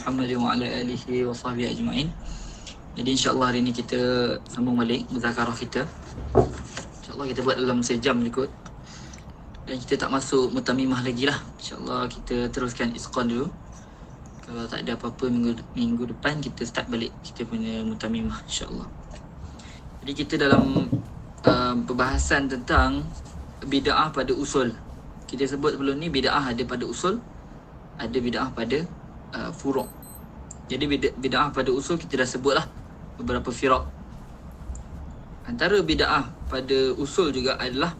Muhammad wa ala alihi wa sahbihi ajma'in. Jadi insya-Allah hari ni kita sambung balik muzakarah kita. Insya-Allah kita buat dalam sejam je kot. Dan kita tak masuk mutamimah lagi lah. InsyaAllah kita teruskan isqan dulu. Kalau tak ada apa-apa minggu depan kita start balik kita punya mutamimah insyaAllah. Jadi kita dalam perbahasan tentang bid'ah pada usul. Kita sebut sebelum ni bid'ah ada pada usul, ada bid'ah pada furu'. Jadi bid'ah pada usul kita dah sebut lah beberapa firaq. Antara bid'ah pada usul juga adalah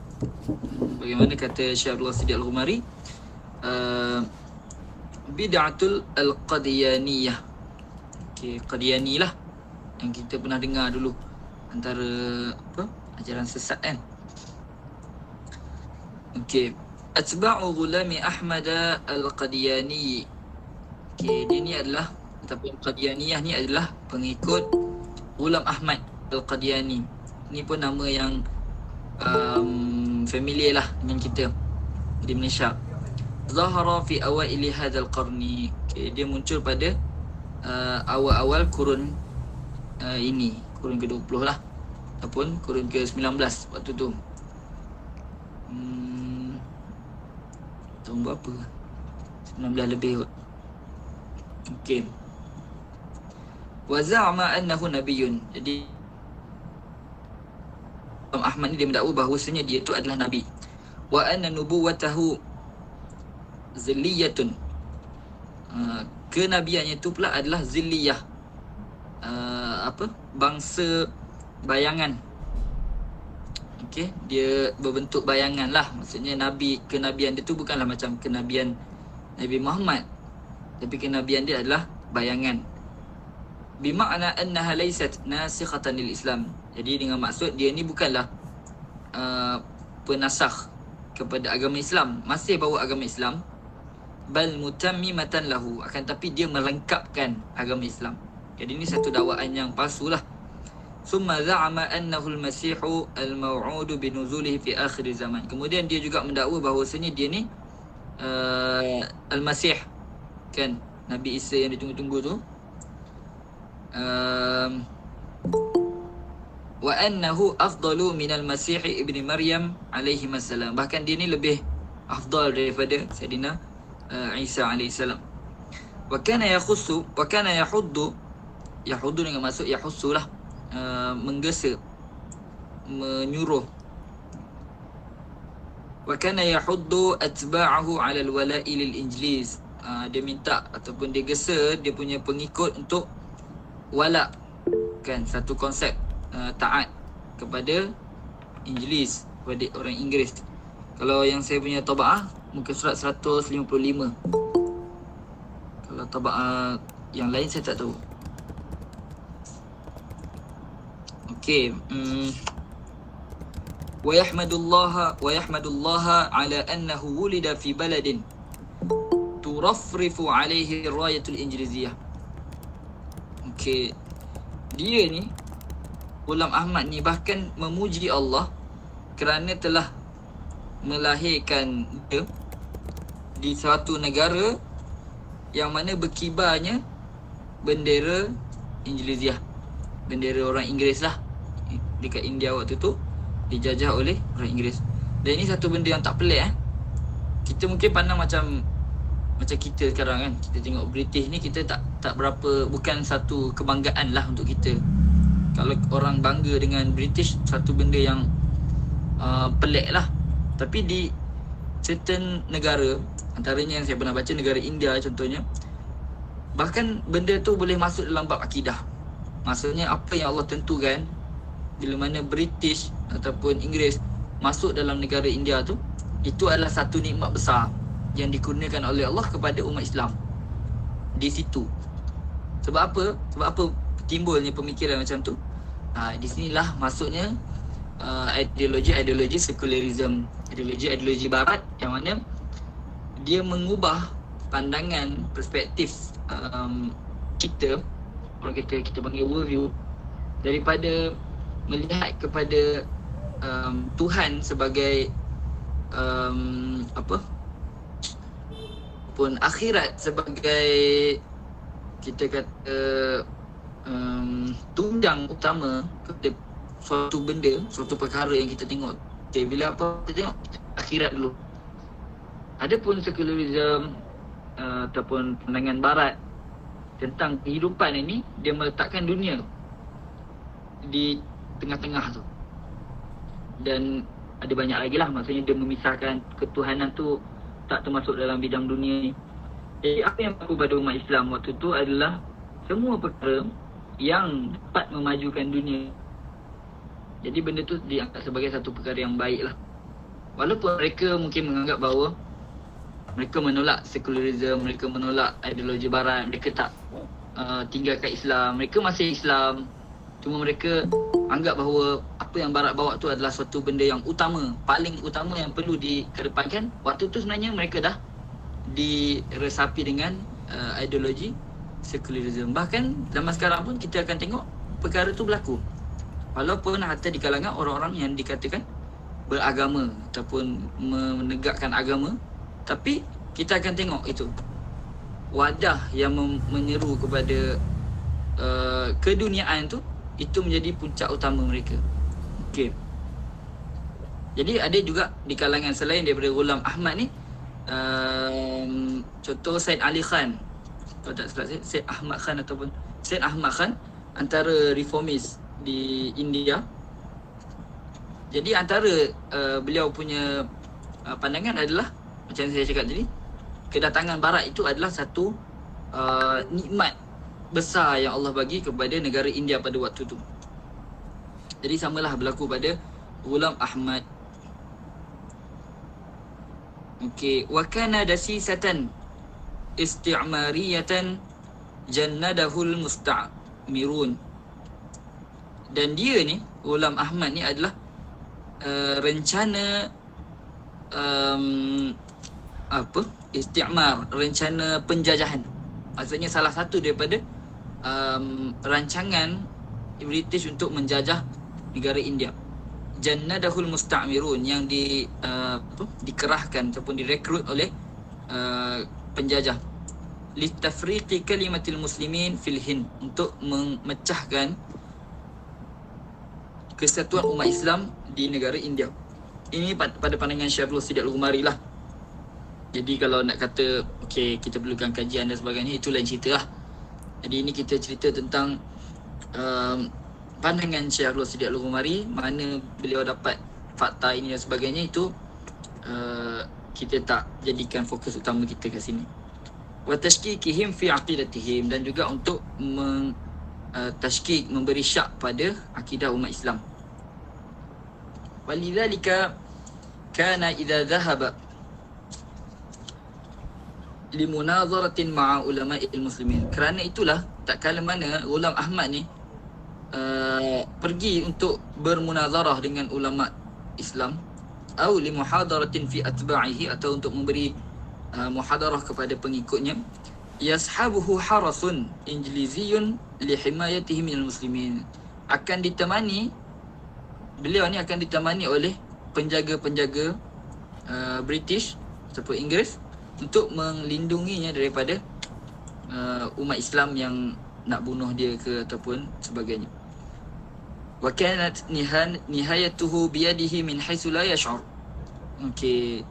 bagaimana kata Syekh Abdullah Siddiq Al-Ghumari, bid'atul al-qadiyaniyah. Okay, qadiyani lah yang kita pernah dengar dulu, antara ajaran sesat kan. Okay, atba'u Ghulami Ahmad al-Qadiyani. Okay, dia ni adalah, ataupun Qadiyaniyah ni adalah pengikut Ghulam Ahmad al-Qadiyani. Ni pun nama yang familiar lah dengan kita di Malaysia. Zahara fi awaili hadzal qarni. Okay, dia muncul pada awal-awal kurun ini, kurun ke-20 lah, ataupun kurun ke-19 waktu tu. Tahun berapa? 19 lebih kot. Okay. Wa za'ama annahu nabiyyun. Jadi Imam Ahmad ni dia mendakwa bahawasanya dia tu adalah nabi. Wa anna nubuwatahu zilliyatun. Kenabiannya tu pula adalah zilliyah. Bangsa bayangan. Okey, dia berbentuk bayangan lah. Maksudnya kenabian dia tu bukanlah macam kenabian Nabi Muhammad, tapi kenabian dia adalah bayangan. Bima'na annaha laysat nasikhatan lil Islam. Jadi dengan maksud dia ni bukanlah penasakh kepada agama Islam, masih bawa agama Islam, bal mutammimatan lahu, akan tapi dia melengkapkan agama Islam. Jadi ini satu dakwaan yang palsu lah. Summa za'ama annahu al-masihu al-maw'udu binuzulihi fi akhir zaman. Kemudian dia juga mendakwa bahawasanya dia ni al-masih, kan, Nabi Isa yang ditunggu-tunggu tu. Wa annahu afdalu minal masih ibni Maryam alaihi wassalam. Bahkan dia ni lebih afdal daripada Sayyidina Isa alaihi salam. Wa kana yakhussu wa kana yahuddu dengan maksud yahussu lah, menggesa, menyuruh. Wa kana yahuddu atba'ahu 'ala al-wala'i lil-injilis. Dia minta ataupun dia gesa dia punya pengikut untuk wala', kan, satu konsep taat kepada Injilis, kepada orang Inggeris. Kalau yang saya punya taba'ah muka surat 155. Kalau taba'ah yang lain saya tak tahu. Okey, wa yahmadullaha ala annahu wulida fi baladin turafrifu alaihi rayatul injiliziyah. Okey, dia ni Ghulam Ahmad ni bahkan memuji Allah kerana telah melahirkan dia di suatu negara yang mana berkibarnya bendera Injiliziyah, bendera orang Inggeris lah. Dekat India waktu tu dijajah oleh orang Inggeris. Dan ini satu benda yang tak pelik. Kita mungkin pandang macam kita sekarang kan, kita tengok British ni, kita tak berapa, bukan satu kebanggaan lah untuk kita. Kalau orang bangga dengan British, satu benda yang pelik lah. Tapi di certain negara, antaranya yang saya pernah baca, negara India contohnya, bahkan benda tu boleh masuk dalam bab akidah. Maksudnya apa yang Allah tentukan, bila mana British ataupun Inggeris masuk dalam negara India tu, itu adalah satu nikmat besar yang dikurniakan oleh Allah kepada umat Islam di situ. Sebab apa timbulnya pemikiran macam tu? Di sinilah maksudnya ideologi secularism, ideologi barat, yang mana dia mengubah pandangan, perspektif kita, orang kita panggil worldview, daripada melihat kepada Tuhan sebagai pun akhirat sebagai kita kata tunjang utama kepada suatu benda, suatu perkara yang kita tengok. Okay, bila apa kita tengok akhirat dulu. Adapun sekularisme ataupun pandangan barat tentang kehidupan ini, dia meletakkan dunia di tengah-tengah tu. Dan ada banyak lagi lah, maksudnya dia memisahkan ketuhanan tu tak termasuk dalam bidang dunia ni. Jadi apa yang berlaku pada umat Islam waktu tu adalah semua perkara yang dapat memajukan dunia. Jadi benda tu dianggap sebagai satu perkara yang baik lah. Walaupun mereka mungkin menganggap bahawa mereka menolak sekularisme, mereka menolak ideologi barat, mereka tak tinggalkan Islam, mereka masih Islam. Cuma mereka anggap bahawa apa yang barat bawa tu adalah suatu benda yang utama, paling utama yang perlu dikedepankan. Waktu tu sebenarnya mereka dah diresapi dengan ideologi sekularisme. Bahkan zaman sekarang pun kita akan tengok perkara tu berlaku. Walaupun hatta di kalangan orang-orang yang dikatakan beragama ataupun menegakkan agama, tapi kita akan tengok itu wadah yang menyeru kepada keduniaan tu, itu menjadi puncak utama mereka. Okey. Jadi ada juga di kalangan selain daripada Ghulam Ahmad ni, contoh Said Ali Khan, kalau tak salah Said Ahmad Khan ataupun Said Ahmad Khan, antara reformis di India. Jadi antara beliau punya pandangan adalah, macam saya cakap tadi, kedatangan barat itu adalah satu nikmat besar yang Allah bagi kepada negara India pada waktu tu. Jadi samalah berlaku pada Ghulam Ahmad. Okey, wa kana dasisatan isti'mariyatan jannadahul musta'mirun. Dan dia ni, Ghulam Ahmad ni adalah rencana isti'mar, rencana penjajahan. Maksudnya salah satu daripada rancangan British untuk menjajah negara India. Jannadahul musta'mirun, yang dikerahkan ataupun direkrut oleh penjajah. Litafriqi kalimatil muslimin fil Hind, untuk memecahkan kesatuan umat Islam di negara India. Ini pada pandangan Syekhul Sidat Al-Ghumari lah. Jadi kalau nak kata okey, kita perlukan kajian dan sebagainya, itu lain cerita lah. Jadi ini kita cerita tentang pandangan Syekhul Sidat Al-Ghumari, mana beliau dapat fakta ini dan sebagainya. Itu kita tak jadikan fokus utama kita kat sini. Wa tashkikihim fi aqidatihim, dan juga untuk tashkik, memberi syak pada akidah umat Islam. Walidzalika kana idza dhahaba limunazaratin ma'a ulama'il muslimin. Kerana itulah tak kala mana Ghulam Ahmad ni pergi untuk bermunazarah dengan ulama Islam, atau limuhadaratin fi atba'ihi, atau untuk memberi muhadarah kepada pengikutnya, yashabuhu harasun injiliziyun lihimayatihi minal muslimin. Akan ditemani, beliau ni akan ditemani oleh penjaga-penjaga British ataupun Inggeris untuk melindunginya daripada umat Islam yang nak bunuh dia ke ataupun sebagainya. Wa kanat nihayatuhu biyadihi min haitsu la yash'ur. Okey,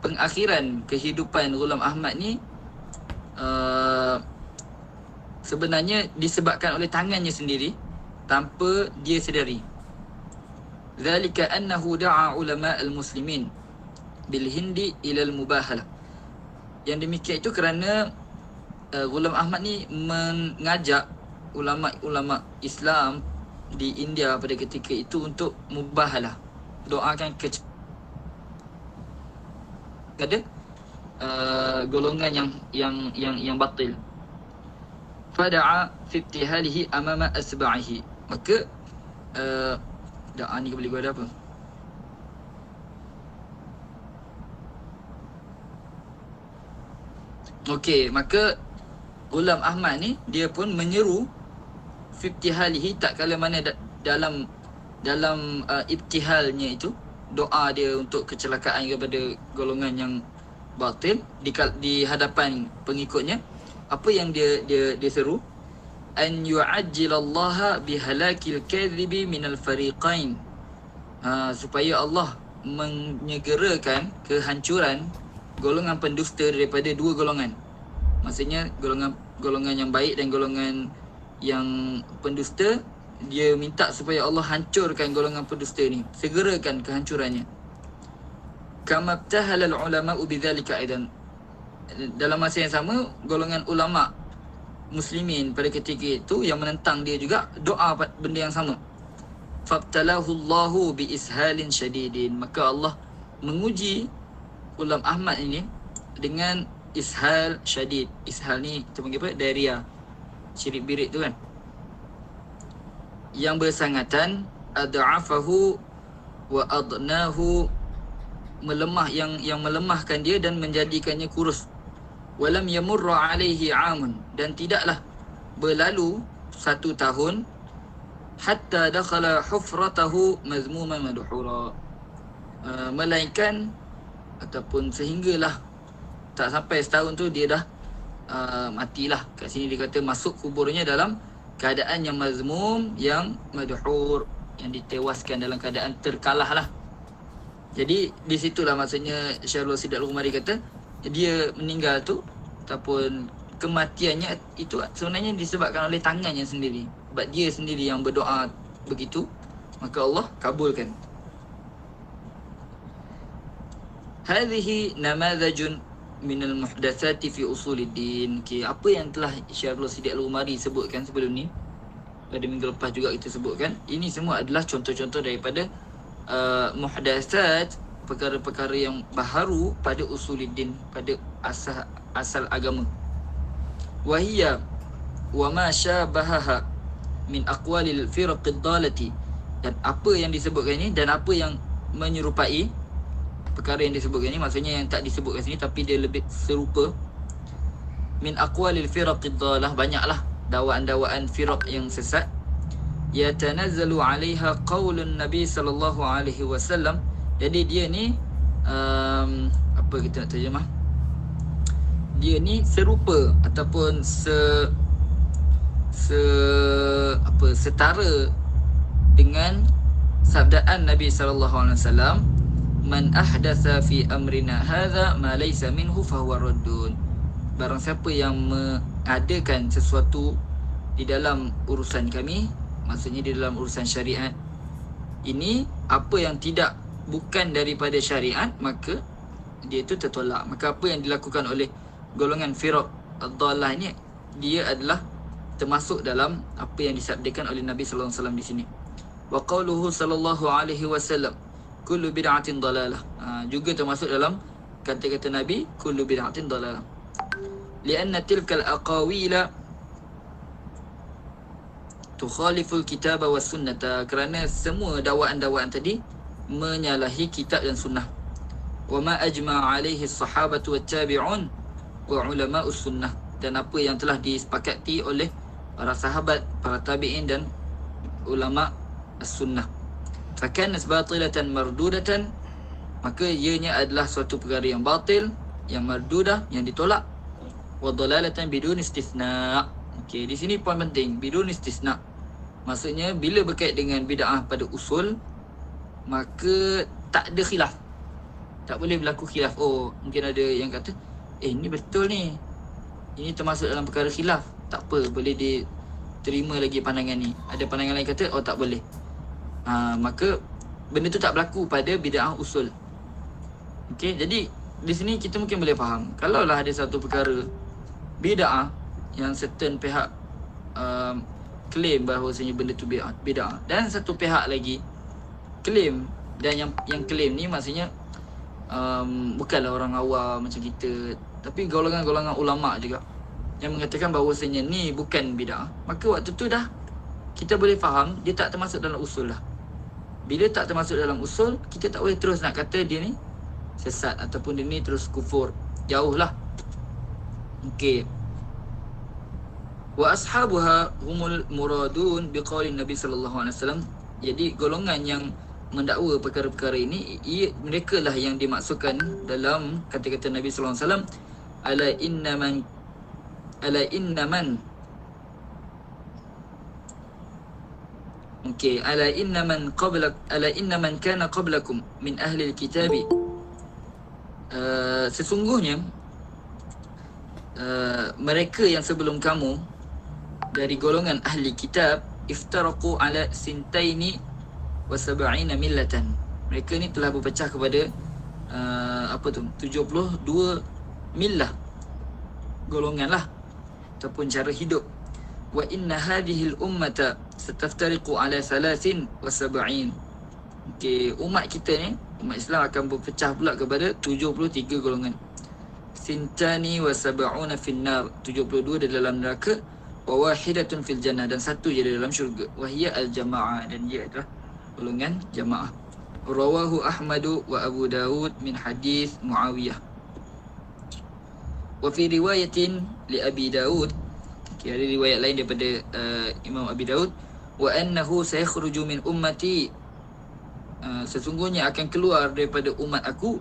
pengakhiran kehidupan Ghulam Ahmad ni sebenarnya disebabkan oleh tangannya sendiri tanpa dia sedari. Zalika annahu da'a ulama al-muslimin bil Hindi ila al-mubahalah. Yang demikian itu kerana Ghulam Ahmad ni mengajak ulama-ulama Islam di India pada ketika itu untuk mubahalah, doakan kepada golongan yang batil. Fada'a fi ibtihalihi amama asba'ihi. Maka doa ni boleh buat apa? Okey, maka Ghulam Ahmad ni dia pun menyeru fi ibtihalihi, tak kala mana dalam ibtihalnya itu, doa dia untuk kecelakaan kepada golongan yang batil di hadapan pengikutnya, Apa yang dia seru? An yu'ajjilallaha bihalakil kadhibi minal fariqain. Supaya Allah menyegerakan kehancuran golongan pendusta daripada dua golongan. Maksudnya golongan yang baik dan golongan yang pendusta. Dia minta supaya Allah hancurkan golongan pendusta ni, segerakan kehancurannya. Kama ibtahala al-ulama'u bidzalika aidan. Dalam masa yang sama, golongan ulama muslimin pada ketika itu yang menentang dia juga doa benda yang sama. Fabtalahu Allahu bi ishalin syadidin. Maka Allah menguji Ghulam Ahmad ini dengan ishal syadid. Ishal ni kita panggil apa? Diarrhea, cirit-birit tu kan, yang bersangatan. Ad'afahu wa adnahu, melemah, yang melemahkan dia dan menjadikannya kurus. Walam yamurra alaihi amun, dan tidaklah berlalu 1 tahun. Hatta dakhala hufratahu mazmuman madhura, melainkan ataupun sehinggalah tak sampai setahun tu dia dah matilah. Kat sini dia kata masuk kuburnya dalam keadaan yang mazmum, yang madhur, yang ditewaskan dalam keadaan terkalah lah. Jadi di situlah maksudnya Syahrul Rashid Al-Ghumari kata dia meninggal tu ataupun kematiannya itu sebenarnya disebabkan oleh tangannya sendiri. Sebab dia sendiri yang berdoa begitu, maka Allah kabulkan. Hadhihi namadhajun minal muhdatsati fi usuluddin. Okay, apa yang telah Syahrul Rashid Al-Ghumari sebutkan sebelum ni, pada minggu lepas juga kita sebutkan, ini semua adalah contoh-contoh daripada muhdatsat, perkara-perkara yang baharu pada usuluddin, pada asal agama. Wahiyya wa ma syabahaha min aqwalil firaqid dalati. Dan apa yang disebutkan ini dan apa yang menyerupai perkara yang disebutkan ini, maksudnya yang tak disebutkan sini tapi dia lebih serupa. Min aqwalil firaqid dalah, banyaklah dakwaan-dakwaan firaq yang sesat. Yatanazzalu 'alaiha qaulun Nabi sallallahu alaihi wasallam. Jadi dia ni apa kita nak terjemah? Dia ni serupa ataupun setara dengan sabdaan Nabi sallallahu alaihi wasallam, man ahdatha fi amrina hadza ma laysa minhu fahuwa raddun. Barang siapa yang mengadakan sesuatu di dalam urusan kami, maksudnya di dalam urusan syariat ini, apa yang bukan daripada syariat, maka dia itu tertolak. Maka apa yang dilakukan oleh golongan firaq ad-dallah ini, dia adalah termasuk dalam apa yang disabdakan oleh Nabi sallallahu alaihi wasallam di sini. Wa qauluhu sallallahu alaihi wasallam, kullu bid'atin dalalah. Juga termasuk dalam kata-kata Nabi, kullu bid'atin dalalah. Lianna tilkal aqawila tukhaliful kitab wa sunnata. Kerana semua dakwaan-dakwaan tadi menyalahi kitab dan sunnah. Wa ma ajma'a alaihi as-sahabatu wat-tabi'un wa ulama'us sunnah. Dan apa yang telah disepakati oleh para sahabat, para tabi'in dan ulama as-sunnah. Fakanat batilatan mardudatan, maka ianya adalah suatu perkara yang batil, yang mardudah, yang ditolak. Wa dalalatan bidun istithna. Okey, di sini poin penting, bidun istithna. Maksudnya bila berkait dengan bid'ah pada usul, maka tak ada khilaf. Tak boleh berlaku khilaf. Oh, mungkin ada yang kata, ni betul ni, ini termasuk dalam perkara khilaf. Tak apa, boleh diterima lagi pandangan ni. Ada pandangan lain kata, oh tak boleh. Maka benda tu tak berlaku pada bid'ah usul. Okey, jadi di sini kita mungkin boleh faham, kalaulah ada satu perkara bid'ah yang certain pihak claim bahawasanya benda tu bid'ah, dan satu pihak lagi claim, dan yang claim ni maksudnya bukanlah orang awam macam kita, tapi golongan-golongan ulama juga yang mengatakan bahawasanya ni bukan bid'ah, maka waktu tu dah kita boleh faham dia tak termasuk dalam usul lah. Bila tak termasuk dalam usul, kita tak boleh terus nak kata dia ni sesat ataupun dia ni terus kufur. Jauh lah. Okey. Wa ashabuha humul muradun biqaulin Nabi sallallahu alaihi wasallam. Jadi golongan yang mendakwa perkara-perkara ini, mereka lah yang dimaksudkan dalam kata-kata Nabi sallallahu alaihi wasallam, ala inna man ala inna man Okey, ala inna man kana qablakum min ahli alkitabi, sesungguhnya mereka yang sebelum kamu dari golongan ahli kitab, iftaraqu ala sintaini wa sab'ina millatan, mereka ni telah berpecah kepada 72 millah, golongan lah ataupun cara hidup. Wa inna hadhihi al-ummata sataftariqu ala 73. Okey, umat kita ni, umat Islam akan berpecah pula kepada 73 golongan. Sintani wa sab'una fin nar, 72 di dalam neraka, wa wahidatun fil jannah, dan satu je di dalam syurga. Wa hiya al-jamaah, dan ia adalah golongan jamaah. Rawahu Ahmadu wa Abu Dawud min hadis Muawiyah. Wa fi riwayatin li Abi Dawud, okay, ada riwayat lain daripada Imam Abi Dawud, wa annahu sayakhruju min ummati, sesungguhnya akan keluar daripada umat aku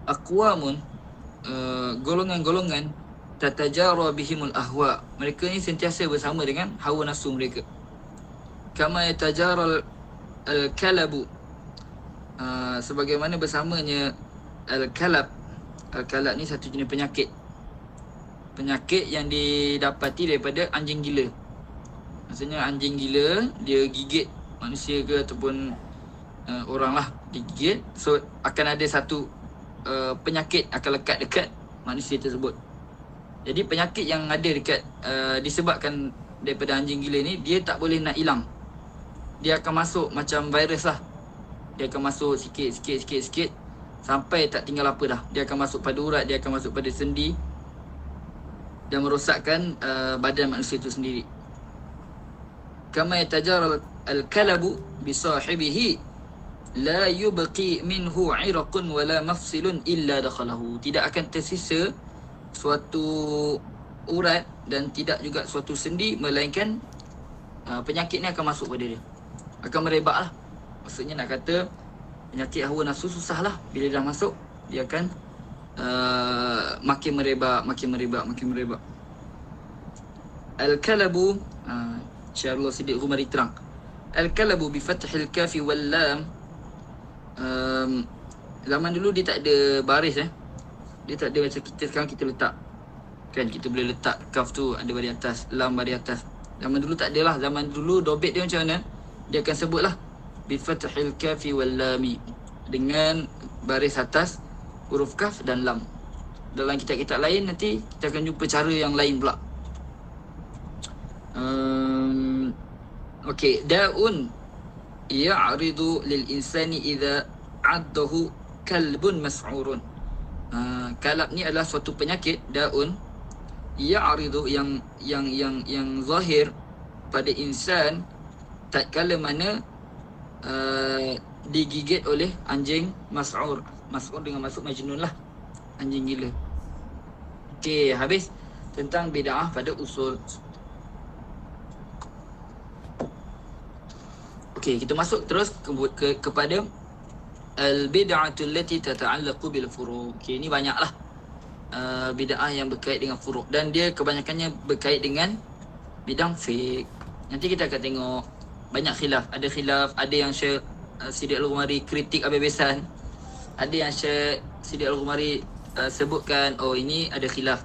aqwamun, golongan-golongan, tatajara bihimul ahwa, mereka ni sentiasa bersama dengan hawa nafsu mereka. Kama yatajara al-kalabu, sebagaimana bersamanya al-kalab. Al-kalab ni satu jenis penyakit yang didapati daripada anjing gila. Maksudnya anjing gila, dia gigit manusia ke ataupun orang lah, digigit. So akan ada satu penyakit akan lekat dekat manusia tersebut. Jadi penyakit yang ada dekat disebabkan daripada anjing gila ni, dia tak boleh nak hilang. Dia akan masuk macam virus lah. Dia akan masuk sikit sampai tak tinggal apa dah. Dia akan masuk pada urat, dia akan masuk pada sendi dan merosakkan badan manusia itu sendiri. Kama yatajara al-kalabu bi sahibihi la yubqi minhu 'iraqun wala mafsilun illa dakhalahu. Tidak akan tersisa suatu urat dan tidak juga suatu sendi, melainkan penyakit ni akan masuk pada dia, akan merebak lah. Maksudnya nak kata penyakit hawa nafsu susah lah, bila dah masuk dia akan makin merebak. Al-kalabu, Syarul Siddiq Ghumari terang, al-kalabu bi fathil kafi wal lam. Zaman dulu dia tak ada baris, dia tak ada macam kita sekarang kita letak kan, kita boleh letak kaf tu ada baris atas, lam baris atas. Zaman dulu tak ada lah. Zaman dulu dobit dia macam mana, dia akan sebut lah bi fathil kafi wal lami, dengan baris atas huruf kaf dan lam. Dalam kitab-kitab lain nanti kita akan jumpa cara yang lain pula. Okey, daun ya'ridu lil insani idza addahu kalbun mas'urun. Kalab ni adalah suatu penyakit, daun ya'ridu, yang zahir pada insan tatkala mana digigit oleh anjing mas'ur. Mas'ur dengan masuk majnun lah, anjing gila. Okey, habis tentang bid'ah pada usul. Okey, kita masuk terus kepada al-bid'atul lati tata'allaqu bil furu'. Okey, ni banyaklah bid'ah yang berkait dengan furu', dan dia kebanyakannya berkait dengan bidang fiqh. Nanti kita akan tengok banyak khilaf. Ada khilaf, ada yang Syekh Siddiq Al-Ghumari kritik habis-habisan. Ada yang Syekh Siddiq Al-Ghumari sebutkan, oh ini ada khilaf.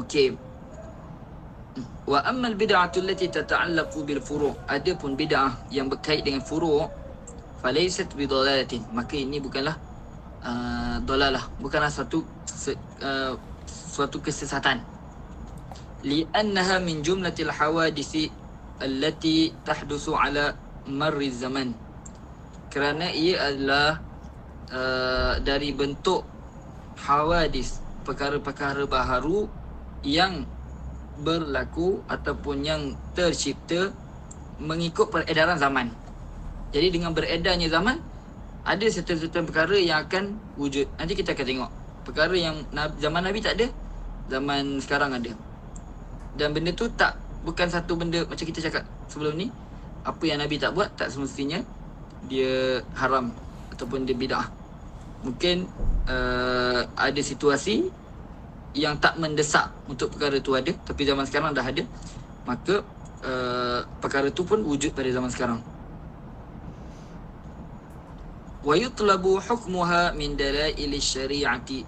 Okey. Wa ammal bid'atu allati tata'allaqu bil furu', adapun bid'ah yang berkait dengan furu', falaysat bidalalatin, maka ini bukanlah dalalah, bukanlah suatu kesesatan. Li'annaha min jumlatil hawadisi allati tahdusu ala marri zaman, kerana ia adalah dari bentuk hawadis, perkara-perkara baharu yang berlaku ataupun yang tercipta mengikut peredaran zaman. Jadi dengan beredarnya zaman, ada certain perkara yang akan wujud. Nanti kita akan tengok perkara yang zaman Nabi tak ada, zaman sekarang ada. Dan benda tu bukan satu benda macam kita cakap sebelum ni, apa yang Nabi tak buat tak semestinya dia haram ataupun dia bid'ah. Mungkin ada situasi yang tak mendesak untuk perkara tu ada, tapi zaman sekarang dah ada, maka perkara tu pun wujud pada zaman sekarang. Wa yutlabu hukmuha min dalail syari'ati.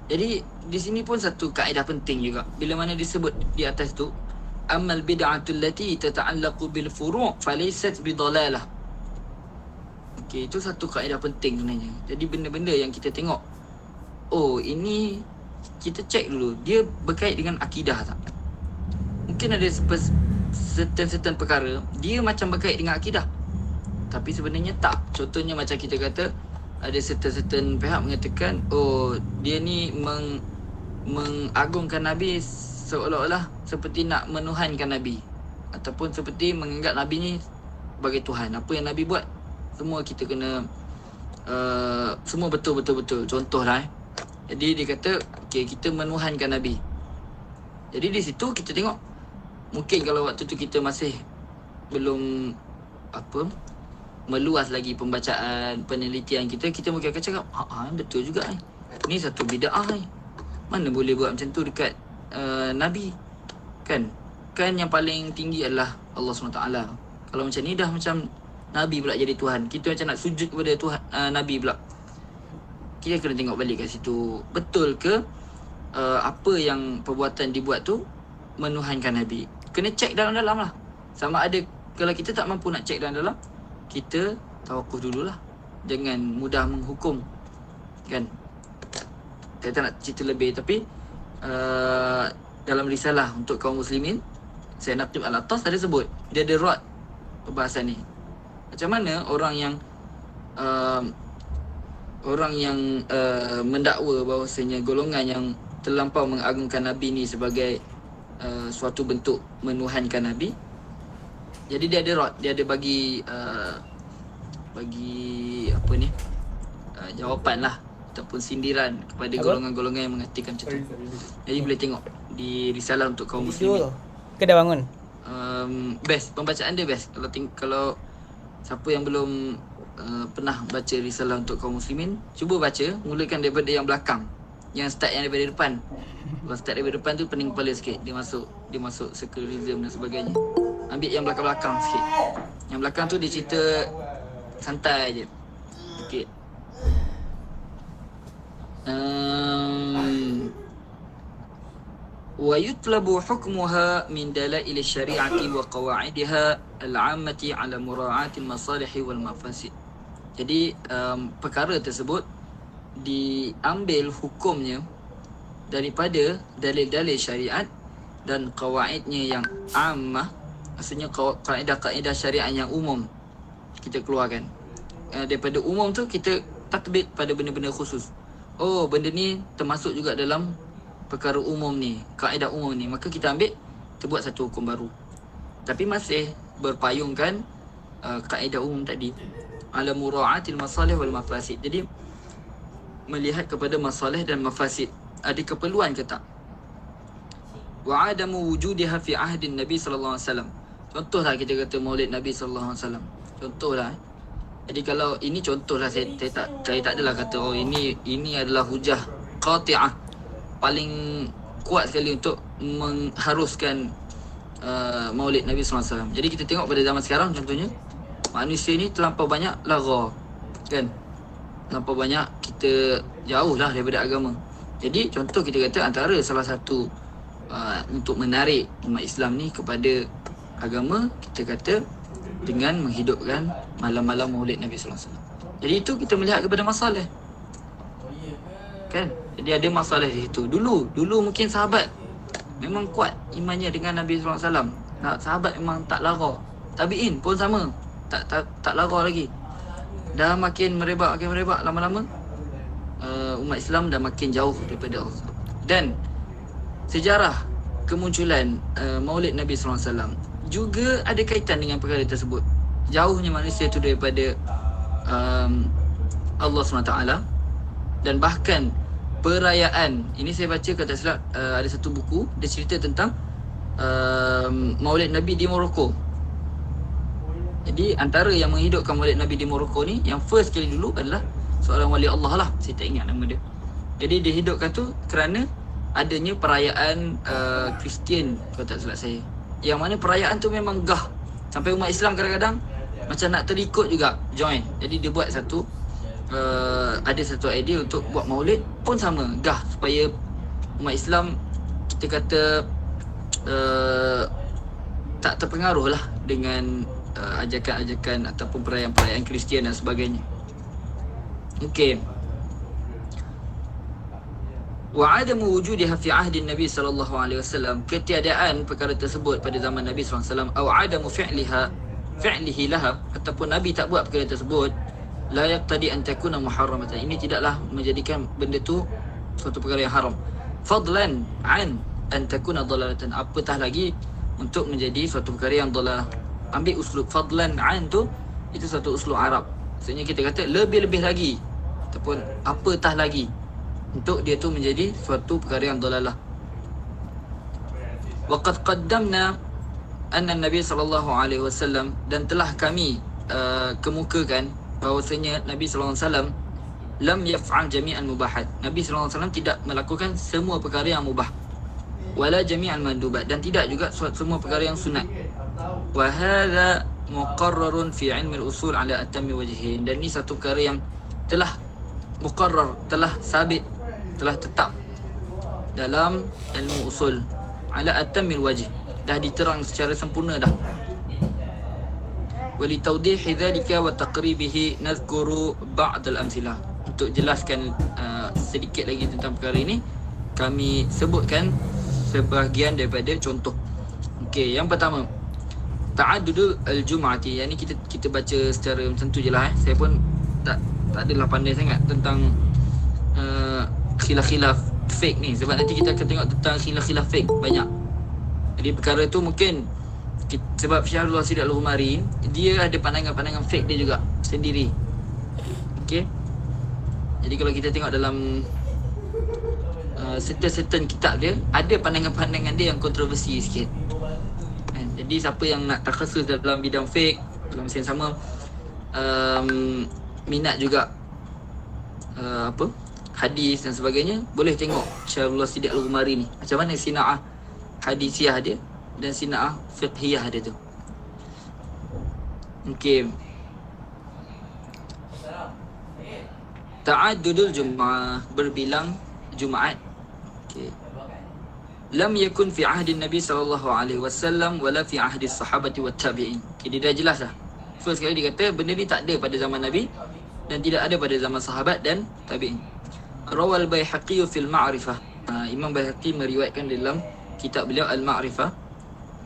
Jadi di sini pun satu kaedah penting juga. Bila mana disebut di atas tu, ammal bid'atul lati tata'allaqu bil furu' falaysat bidalalah. Okey, itu satu kaedah penting sebenarnya. Jadi benda-benda yang kita tengok, oh ini kita cek dulu dia berkait dengan akidah tak? Mungkin ada certain perkara dia macam berkait dengan akidah, tapi sebenarnya tak. Contohnya macam kita kata ada certain pihak mengatakan, oh dia ni mengagungkan Nabi seolah-olah seperti nak menuhankan Nabi, ataupun seperti menganggap Nabi ni sebagai Tuhan. Apa yang Nabi buat semua kita kena semua betul-betul. Contohlah jadi dia kata, okay, kita menuhankan Nabi. Jadi di situ kita tengok, mungkin kalau waktu tu kita masih belum meluas lagi pembacaan, penelitian kita mungkin akan cakap, betul juga ni. Ni satu bid'ah ni. Mana boleh buat macam tu dekat Nabi? Kan yang paling tinggi adalah Allah SWT. Kalau macam ni dah macam Nabi pula jadi Tuhan. Kita macam nak sujud kepada Tuhan, Nabi pula. Kita kena tengok balik kat situ. Betul ke apa yang perbuatan dibuat tu menuhankan Nabi? Kena cek dalam-dalam lah. Sama ada, kalau kita tak mampu nak cek dalam-dalam, kita tawakuf dululah. Jangan mudah menghukum, kan? Saya tak nak cerita lebih, tapi dalam risalah untuk kaum muslimin, saya nak al-atas ada sebut, dia ada rod perbahasan ni. Macam mana orang yang mendakwa bahawasanya golongan yang terlampau mengagungkan Nabi ni sebagai suatu bentuk menuhankan Nabi. Jadi dia ada rod, dia ada bagi jawapan lah, ataupun sindiran kepada golongan-golongan yang mengatakan macam tu. Jadi boleh tengok di risalah untuk kaum muslimin. Ke dah bangun? Best, pembacaan dia best. Kalau siapa yang belum pernah baca risalah untuk kaum muslimin, cuba baca, mulakan daripada yang belakang. Yang start yang daripada depan. Kalau start daripada depan tu pening kepala sikit. Dia masuk secularism dan sebagainya. Ambil yang belakang-belakang sikit. Yang belakang tu dia cerita santai je. Okey. Wa yutlabu hukmuha min dalail syari'ati wa qawa'idiha al-'ammati 'ala mura'ati al-masalih wal mafasid. Jadi perkara tersebut diambil hukumnya daripada dalil-dalil syariat dan qawaidnya yang ammah. Maksudnya kaedah-kaedah syariat yang umum kita keluarkan. Daripada umum tu kita tatbik pada benda-benda khusus. Oh, benda ni termasuk juga dalam perkara umum ni, kaedah umum ni, maka kita ambil, kita buat satu hukum baru. Tapi masih berpayungkan kaedah umum tadi, ala mura'atil masalih wal mafasid. Jadi melihat kepada masalih dan mafasid, ada keperluan ke tak. Wa adamu wujudiha fi ahdin Nabi sallallahu alaihi wasallam. Contohlah kita kata Maulid Nabi sallallahu alaihi wasallam. Contohlah. Jadi kalau ini contohlah, saya tak adalah kata oh ini adalah hujah qati'ah paling kuat sekali untuk mengharuskan Maulid Nabi sallallahu alaihi wasallam. Jadi kita tengok pada zaman sekarang contohnya, manusia ni terlampau banyak lara, kan? Terlampau banyak kita jauh lah daripada agama. Jadi contoh kita kata antara salah satu untuk menarik umat Islam ni kepada agama, kita kata dengan menghidupkan malam-malam Maulid Nabi sallallahu alaihi wasallam. Jadi itu kita melihat kepada masalah, kan? Jadi ada masalah di situ. Dulu mungkin sahabat memang kuat imannya dengan Nabi sallallahu alaihi wasallam. Sahabat memang tak lara. Tabi'in pun sama, tak lara lagi. Dah makin merebak lama-lama umat Islam dah makin jauh daripada Allah. Dan sejarah kemunculan Maulid Nabi sallallahu alaihi wasallam juga ada kaitan dengan perkara tersebut. Jauhnya manusia itu daripada Allah SWT. Dan bahkan perayaan, ini saya baca kalau tak silap, ada satu buku, dia cerita tentang Maulid Nabi di Morocco. Jadi antara yang menghidupkan Maulid Nabi di Morocco ni, yang first kali dulu adalah seorang wali Allah lah, saya tak ingat nama dia. Jadi dia hidupkan tu kerana adanya perayaan Kristian kalau tak silap saya. Yang mana perayaan tu memang gah. Sampai umat Islam kadang-kadang macam nak terikut juga join. Jadi dia buat satu ada satu idea untuk buat maulid pun sama, gah, supaya umat Islam kita kata tak terpengaruh lah dengan ajakan-ajakan ataupun perayaan-perayaan Kristian dan sebagainya. Okey. Wa adamu wujudiha fi ahdi Nabi sallallahu alaihi wasallam, ketiadaan perkara tersebut pada zaman Nabi sallallahu alaihi wasallam, atau adamu fi'lihi laha, ataupun Nabi tak buat perkara tersebut, la yaqtadi an takuna muharramatan, ini tidaklah menjadikan benda tu suatu perkara yang haram. Fadlan an takuna dalalatan, apatah lagi untuk menjadi suatu perkara yang dalalah. Ambil uslub fadlan an tu, itu satu uslub Arab. Maksudnya kita kata lebih-lebih lagi ataupun apatah lagi untuk dia tu menjadi suatu perkara yang dalalah. Waqad qaddamna anna Nabi sallallahu alaihi wasallam, dan telah kami kemukakan bahawasanya Nabi sallallahu alaihi wasallam lam yaf'al jami'al mubahat, Nabi sallallahu alaihi wasallam tidak melakukan semua perkara yang mubah, wala jami'al mandubat, dan tidak juga semua perkara yang sunat. Wa hadha muqarrarun fi ilmi al-usul ala atammi wajhin, dan ini satu perkara yang telah muqarrar, telah sabit, telah tetap dalam ilmu usul ala atammi wajh, dah diterang secara sempurna dah. Wa li tawdihi dhalika wa taqribihi nadhkuru ba'd al-amthilah, untuk jelaskan sedikit lagi tentang perkara ini, kami sebutkan sebahagian daripada contoh. Okey, yang pertama, ta'addudul al-jum'ati, yang ni kita baca secara macam tu je lah. Saya pun tak adalah pandai sangat tentang khilaf-khilaf fake ni, sebab nanti kita akan tengok tentang khilaf-khilaf fake banyak. Jadi perkara tu mungkin sebab Syahrul Rasidat Al-Humari dia ada pandangan-pandangan fake dia juga sendiri. Okey. Jadi kalau kita tengok dalam certain kitab dia, ada pandangan-pandangan dia yang kontroversi sikit. Jadi siapa yang nak takhasus dalam bidang fake dalam masa yang sama, minat juga hadis dan sebagainya, boleh tengok Syahrul Rasidat Al-Humari ni, macam mana sina'ah hadisiah dia dan sina'ah fiqhiyah dia tu. Okey. Ta'addudul Jum'ah, berbilang Jumaat. Okey. Lam yakun fi ahdi Nabi sallallahu alaihi wasallam wala fi ahdi sahabati wat tabi'in. Okay, dia dah jelas dah. First sekali dia kata benda ni tak ada pada zaman Nabi dan tidak ada pada zaman sahabat dan tabi'in. Rawal Baihaqi fil Ma'rifah. Imam Baihaqi meriwayatkan dalam kitab beliau Al-Ma'rifah,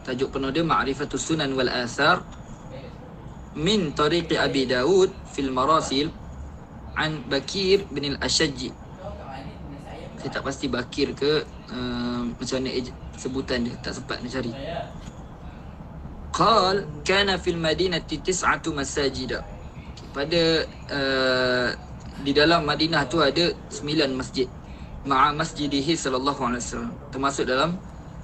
tajuk penuh dia Ma'rifatus Sunan wal Athar, min tariqi Abi Dawud fil Marasil an Bakir bin al-Ashajji. Saya tak pasti Bakir ke macam mana sebutan dia, tak sempat nak cari. Qal kana fil madinati 9 masajid. Pada di dalam Madinah tu ada 9 masjid, ma'a masjidihi sallallahu alaihi wasallam,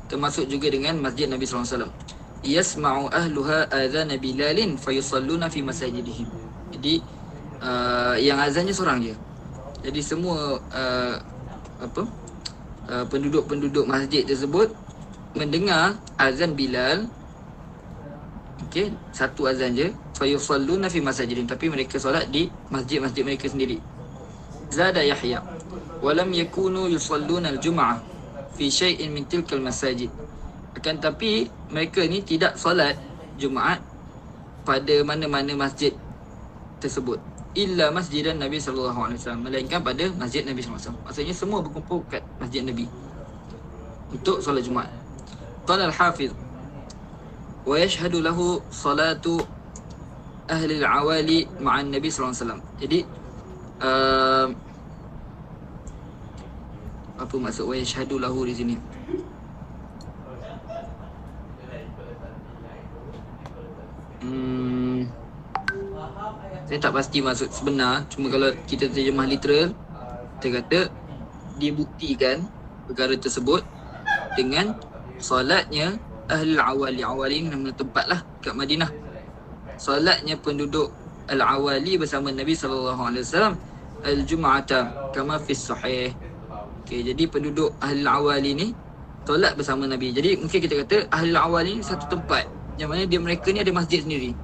termasuk juga dengan masjid Nabi sallallahu alaihi wasallam. Yasma'u ahluha adhan Bilalin fayusalluna fi masajidihim. Jadi yang azannya seorang je. Jadi semua penduduk-penduduk masjid tersebut mendengar azan Bilal. Okey, satu azan je. Fayusalluna fi masajidihim, tapi mereka solat di masjid-masjid mereka sendiri. Zada Yahya walam yakunu yusalluna al-jum'ah fi syai'in min tilkal masajid. Akan tapi mereka ni tidak solat Jumaat pada mana-mana masjid tersebut, illa masjidan Nabi sallallahu alaihi wasallam, melainkan pada masjid Nabi sallallahu alaihi wasallam. Maksudnya semua berkumpul kat masjid Nabi untuk solat Jumaat. Qala al-Hafiz wa yashhadu lahu salatu ahli al-awali ma'an Nabi sallallahu alaihi wasallam. Jadi apa maksud wa yashhadu lahu di sini? Saya tak pasti maksud sebenar. Cuma kalau kita terjemah literal, kita kata dia buktikan perkara tersebut dengan solatnya ahli al-awali. Awali nama tempat lah kat Madinah. Solatnya penduduk al-awali bersama Nabi sallallahu alaihi wasallam al-jum'ata kama fi sahih, Okey, jadi penduduk Ahlul Awali ni solat bersama Nabi. Jadi mungkin kita kata Ahlul Awali ni satu tempat yang mana mereka ni ada masjid sendiri.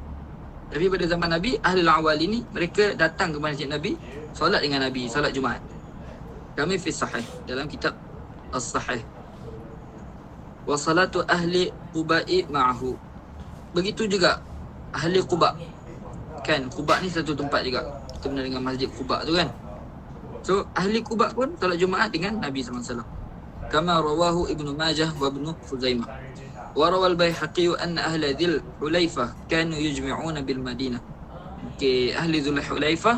Tapi pada zaman Nabi, Ahlul Awali ni mereka datang ke masjid Nabi, solat dengan Nabi, solat Jumaat. Kami fi sahih, dalam kitab As-Sahih. Wa salatu ahli Quba'i ma'ahu. Begitu juga ahli Quba. Kan Quba ni satu tempat juga. Kita pernah dengan masjid Quba tu kan. So ahli Quba pun solat Jumaat dengan Nabi SAW. Kama rawahu Ibnu Majah wa Ibnu Khuzaimah. Wa rawal Baihaqi anna ahli Dzul Hulaifah kanu yujmi'una bil Madinah. Okey, ahli Dzul Hulaifah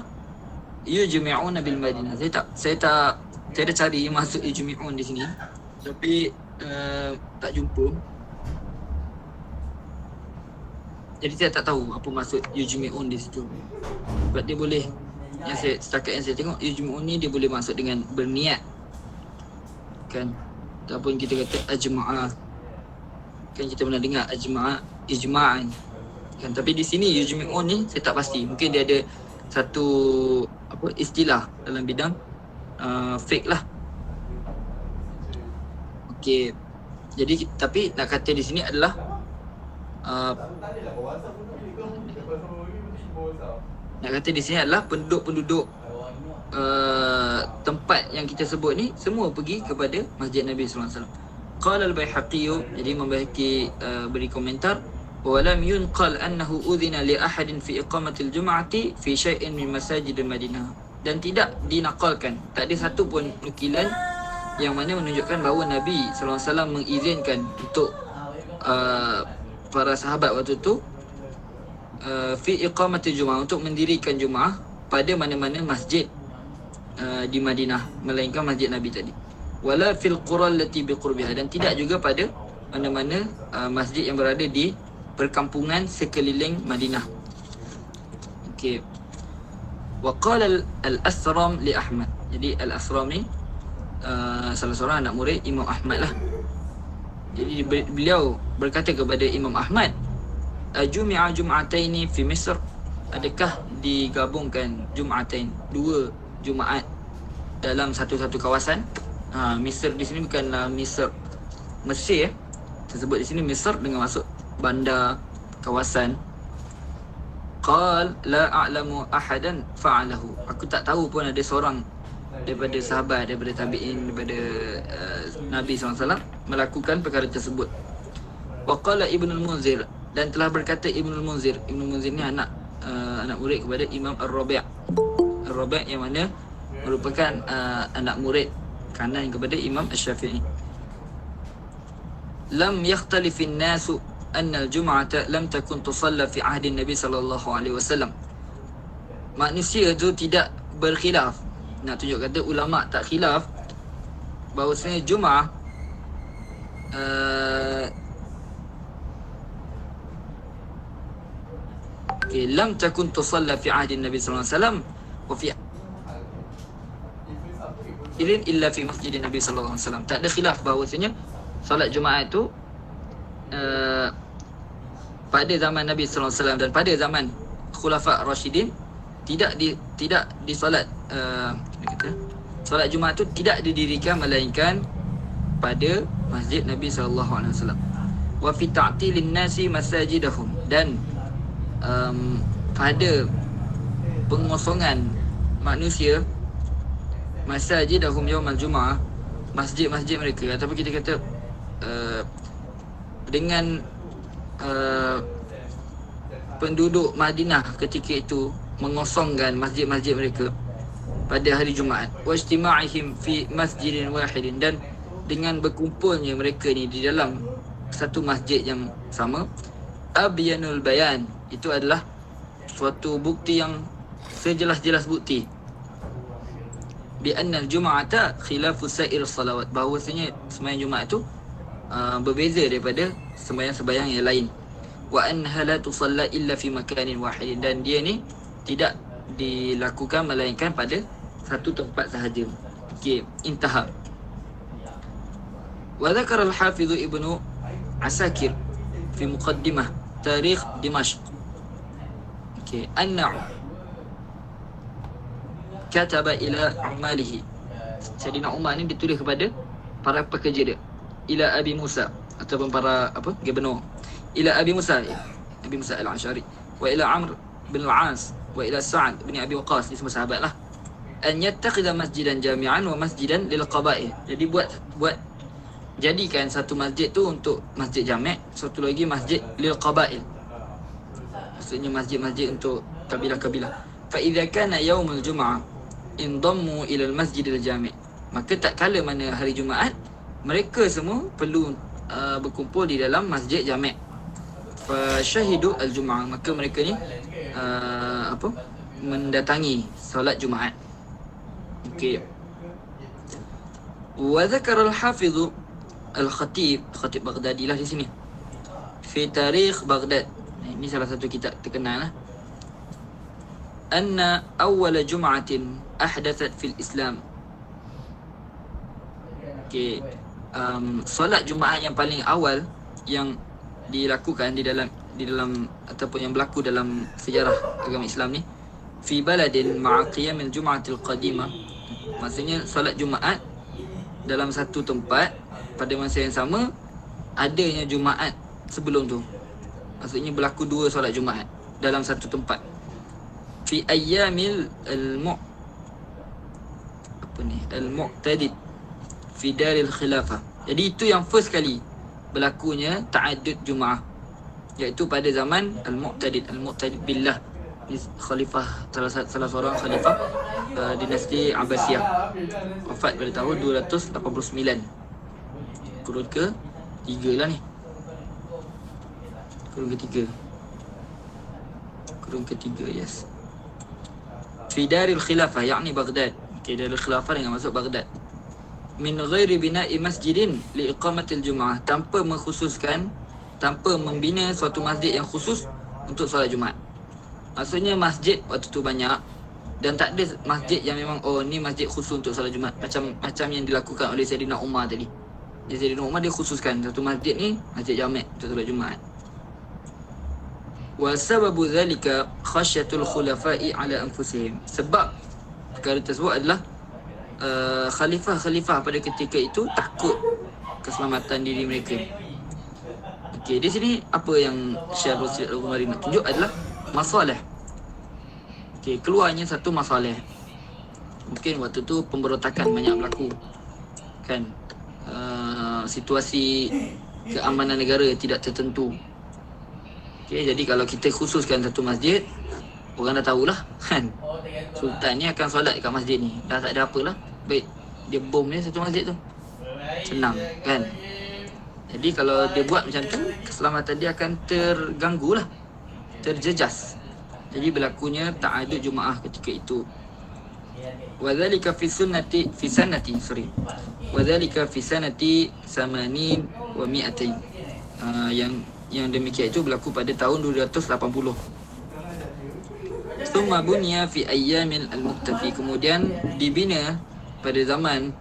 yujmi'una bil Madinah. Saya ada cari maksud yujmi'un di sini. Tapi tak jumpa. Jadi saya tak tahu apa maksud yujmi'un di situ. Sebab dia boleh, yang saya tengok yujmi'un ni dia boleh maksud dengan berniat. Kan? Ataupun kita kata ajma'ah. Kan kita pernah dengar ijma'an. Kan, tapi di sini yujmi'un ni saya tak pasti. Mungkin dia ada satu istilah dalam bidang fiqh lah. Okey. Jadi tapi nak kata di sini adalah penduduk-penduduk tempat yang kita sebut ni semua pergi kepada masjid Nabi sallallahu alaihi wasallam. Qala al-Baihaqi, jadi Imam Baihaqi beri komentar, wa lam yunqal annahu udhina li ahadin fi iqamati al-jum'ati fi shay'in min masajid al-Madinah. Dan tidak dinakalkan, tak ada satu pun nukilan yang mana menunjukkan bahawa Nabi sallallahu alaihi wasallam mengizinkan untuk para sahabat waktu tu fi iqamati Jumaah, untuk mendirikan Jumaah pada mana-mana masjid di Madinah, melainkan masjid Nabi tadi. Wala fil qura allati biqurbiha, dan tidak juga pada mana-mana masjid yang berada di perkampungan sekeliling Madinah. Okey. Wa qala al-Asram li Ahmad. Jadi al-Asram ni salah seorang anak murid Imam Ahmad lah. Jadi beliau berkata kepada Imam Ahmad, ajumi'a jum'ataini fi Misr, adakah digabungkan jum'atain, dua Jumaat dalam satu kawasan? Misr di sini bukanlah Misr Mesir, tersebut di sini Misr dengan maksud bandar, kawasan. Qal la a'lamu ahadan fa'alahu, aku tak tahu pun ada seorang daripada sahabat, daripada tabi'in, daripada Nabi SAW melakukan perkara tersebut. Wa qala Ibnu al-Munzir, dan telah berkata Ibnu al-Munzir. Ibnu al-Munzir ni anak murid kepada Imam Ar-Rabi'. Ar-Rabi' yang mana merupakan anak murid kanan kepada Imam Asy-Syafi'i. Lam yakhtalifin nasu anna al-jum'ata lam takun tusalla fi ahdi Nabi sallallahu alaihi wasallam. Manusia tu tidak berkhilaf. Nak tunjuk kata ulama tak khilaf bahawasanya Jumaah lam takun tusalla fi ahdi Nabi sallallahu alaihi wasallam wa fi illa fi masjid Nabi sallallahu alaihi wasallam. Tak ada khilaf bahawasanya solat Jumaat tu pada zaman Nabi sallallahu alaihi wasallam dan pada zaman Khulafa Rashidin tidak disolat solat Jumaat tu tidak didirikan melainkan pada masjid Nabi sallallahu alaihi wasallam. Wa fi ta'tilin nasi masajidahum, dan pada pengosongan manusia masajidahum yaumal Jumaah, masjid-masjid mereka, ataupun kita kata dengan penduduk Madinah ketika itu mengosongkan masjid-masjid mereka pada hari Jumaat. Wa ijtima'ihim fi masjidin wahidin, dan dengan berkumpulnya mereka ni di dalam satu masjid yang sama. Abyanul bayan, itu adalah suatu bukti yang sejelas-jelas bukti. Bi anna al-jum'ata khilafu sa'ir salawat, bahawasanya sembahyang Jumaat itu berbeza daripada sembahyang-sembahyang yang lain. Wa annaha la tusalla illa fi makanin wahidin, dan dia ni tidak dilakukan melainkan pada satu tempat sahaja. Okey, intaha. Wa dzakara al-Hafiz Ibnu Asakir fi muqaddimah Tarikh Dimashq, anna kataba ila umalihi, Sayyidina Umar ni ditulis kepada para pekerja dia. Ila Abi Musa, ataupun para gubernur. Ila Abi Musa Al-Ash'ari, wa ila Amr bin Al-As, wa ila Sa'ad bin Abi Waqqas, ni semua sahabat lah. An yattakhidha masjidan jami'an wa masjidan lil qaba'il. Jadi jadikan satu masjid tu untuk masjid jami', satu lagi masjid lil qaba'il. Maksudnya masjid-masjid untuk kabilah-kabilah. Fa idza kana yaumul jum'ah indammu ila al-masjid al-jami'. Maka tak kala mana hari Jumaat, mereka semua perlu berkumpul di dalam masjid jami'. Fa syahidu al-jum'ah, maka mereka ni mendatangi solat Jumaat. Okey. Wa dzakara al-hafiz al-khatib Baghdadi lah di sini. Fi tarikh Baghdad. Ini salah satu kitab terkenal lah. Anna awwal jum'atin ahdathat fil Islam. Okey. Solat Jumaat yang paling awal yang dilakukan di dalam ataupun yang berlaku dalam sejarah agama Islam ni, fi baladin ma'a qiyamil jum'atil qadimah. Maksudnya solat Jumaat dalam satu tempat pada masa yang sama adanya Jumaat sebelum tu. Maksudnya berlaku dua solat Jumaat dalam satu tempat. Fi ayyamil al-mu'tadid fi daril khilafah. Jadi itu yang first kali berlakunya ta'addud Jumaah, iaitu pada zaman al-mu'tadid billah, khalifah, salah seorang khalifah dinasti Abbasiyah, wafat pada tahun 289. Kurun ke-3 lah ni. Kurun ke-3, yes. Fi daril khilafah, yakni Baghdad. Okay, daril khilafah dengan masuk Baghdad. Min ghairi bina'i masjidin li iqamatil Jum'ah, tanpa membina suatu masjid yang khusus untuk solat Jumaat. Maksudnya masjid waktu tu banyak, dan tak ada masjid yang memang ni masjid khusus untuk solat Jumaat, macam yang dilakukan oleh Sayyidina Umar tadi. Jadi Sayyidina Umar dia khususkan satu masjid ni masjid jami' untuk solat Jumaat. Wa sababu dhalika khasyatul khulafa'i ala anfusihim. Sebab perkara tersebut adalah khalifah-khalifah pada ketika itu takut keselamatan diri mereka. Okey, di sini apa yang Syekh Rasid Al-Ghumari nak tunjuk adalah masalah. Okey, keluarnya satu masalah. Mungkin waktu tu pemberontakan banyak berlaku, kan? Situasi keamanan negara tidak tertentu. Okey, jadi kalau kita khususkan satu masjid, orang dah tahulah, kan? Sultan ni akan solat dekat masjid ni. Dah tak ada apalah. Baik, dia bom ni satu masjid tu. Senang, kan? Jadi kalau dia buat macam tu, keselamatan dia akan terganggu lah, terjejas. Jadi berlakunya ta'adud Jumaah ketika itu. Wadhalika fi sanati samanin wa mi'atain. Yang demikian itu berlaku pada tahun 280. Summa bunya fi ayyamil al-Muqtafi. Kemudian dibina pada zaman